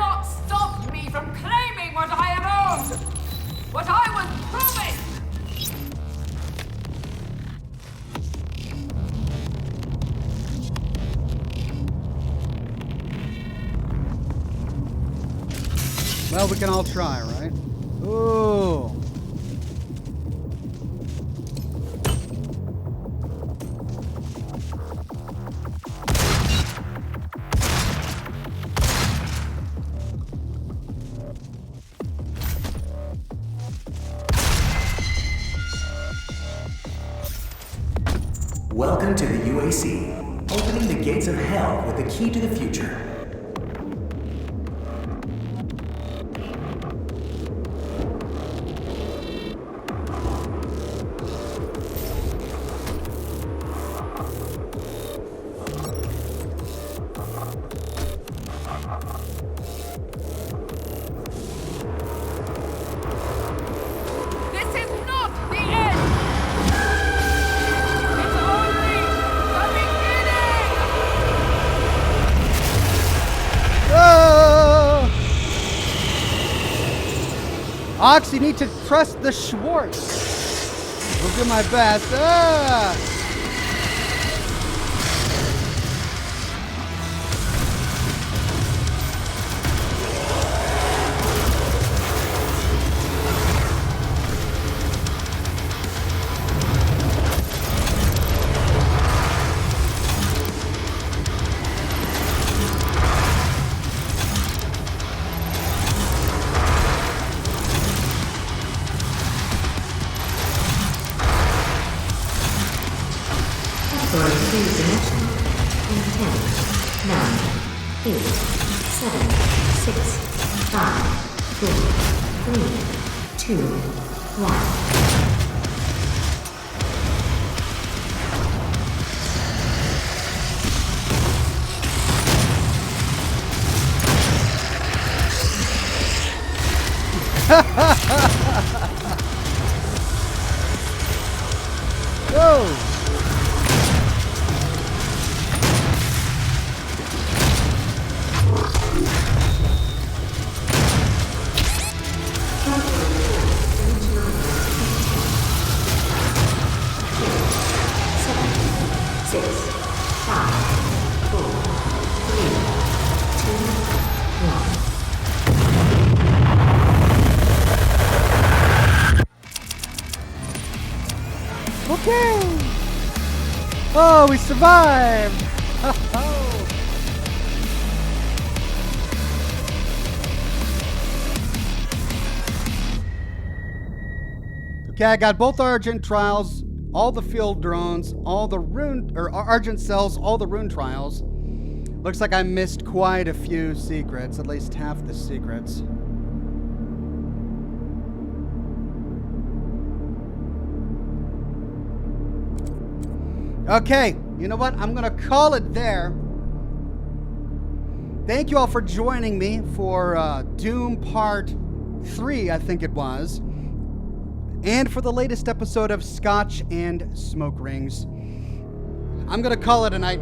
cannot stop me from claiming what I am owed! What I was promised! Well, we can all try, right? Ooh. Welcome to the UAC, opening the gates of hell with the key to the future. This is not the end! It's only the beginning! Ah! Ox, you need to trust the Schwartz. We'll do my best. Ah! Going to dimension in 10, 9, 8, 7, 6, 5, 4, 3, 2, 1. Whoa! Okay. Oh, we survived. Okay, I got both Argent trials, all the field drones, all the rune or Argent cells, all the rune trials. Looks like I missed quite a few secrets, at least half the secrets. Okay, you know what? I'm gonna call it there. Thank you all for joining me for Doom Part 3, I think it was. And for the latest episode of Scotch and Smoke Rings. I'm gonna call it a night.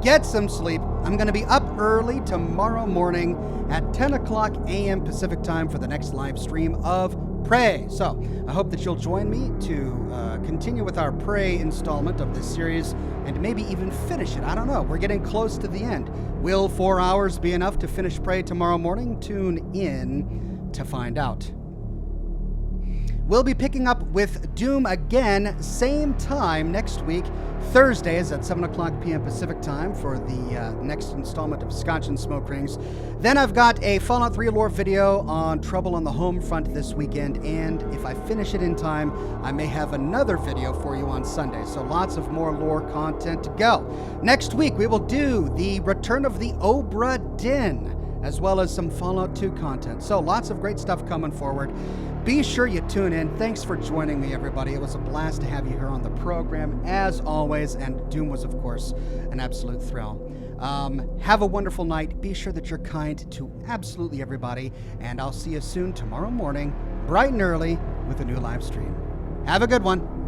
Get some sleep. I'm gonna be up early tomorrow morning at 10 o'clock a.m. Pacific time for the next live stream of Prey. So I hope that you'll join me to continue with our Prey installment of this series and maybe even finish it. I don't know. We're getting close to the end. Will 4 hours be enough to finish Prey tomorrow morning? Tune in to find out. We'll be picking up with Doom again, same time next week. Thursdays at 7 o'clock p.m. Pacific time for the next installment of Scotch and Smoke Rings. Then I've got a Fallout 3 lore video on Trouble on the Home Front this weekend, and if I finish it in time, I may have another video for you on Sunday. So lots of more lore content to go. Next week, we will do the Return of the Obra Dinn, as well as some Fallout 2 content. So lots of great stuff coming forward. Be sure you tune in. Thanks for joining me, everybody. It was a blast to have you here on the program, as always, and Doom was, of course, an absolute thrill. Have a wonderful night. Be sure that you're kind to absolutely everybody, and I'll see you soon tomorrow morning, bright and early, with a new live stream. Have a good one.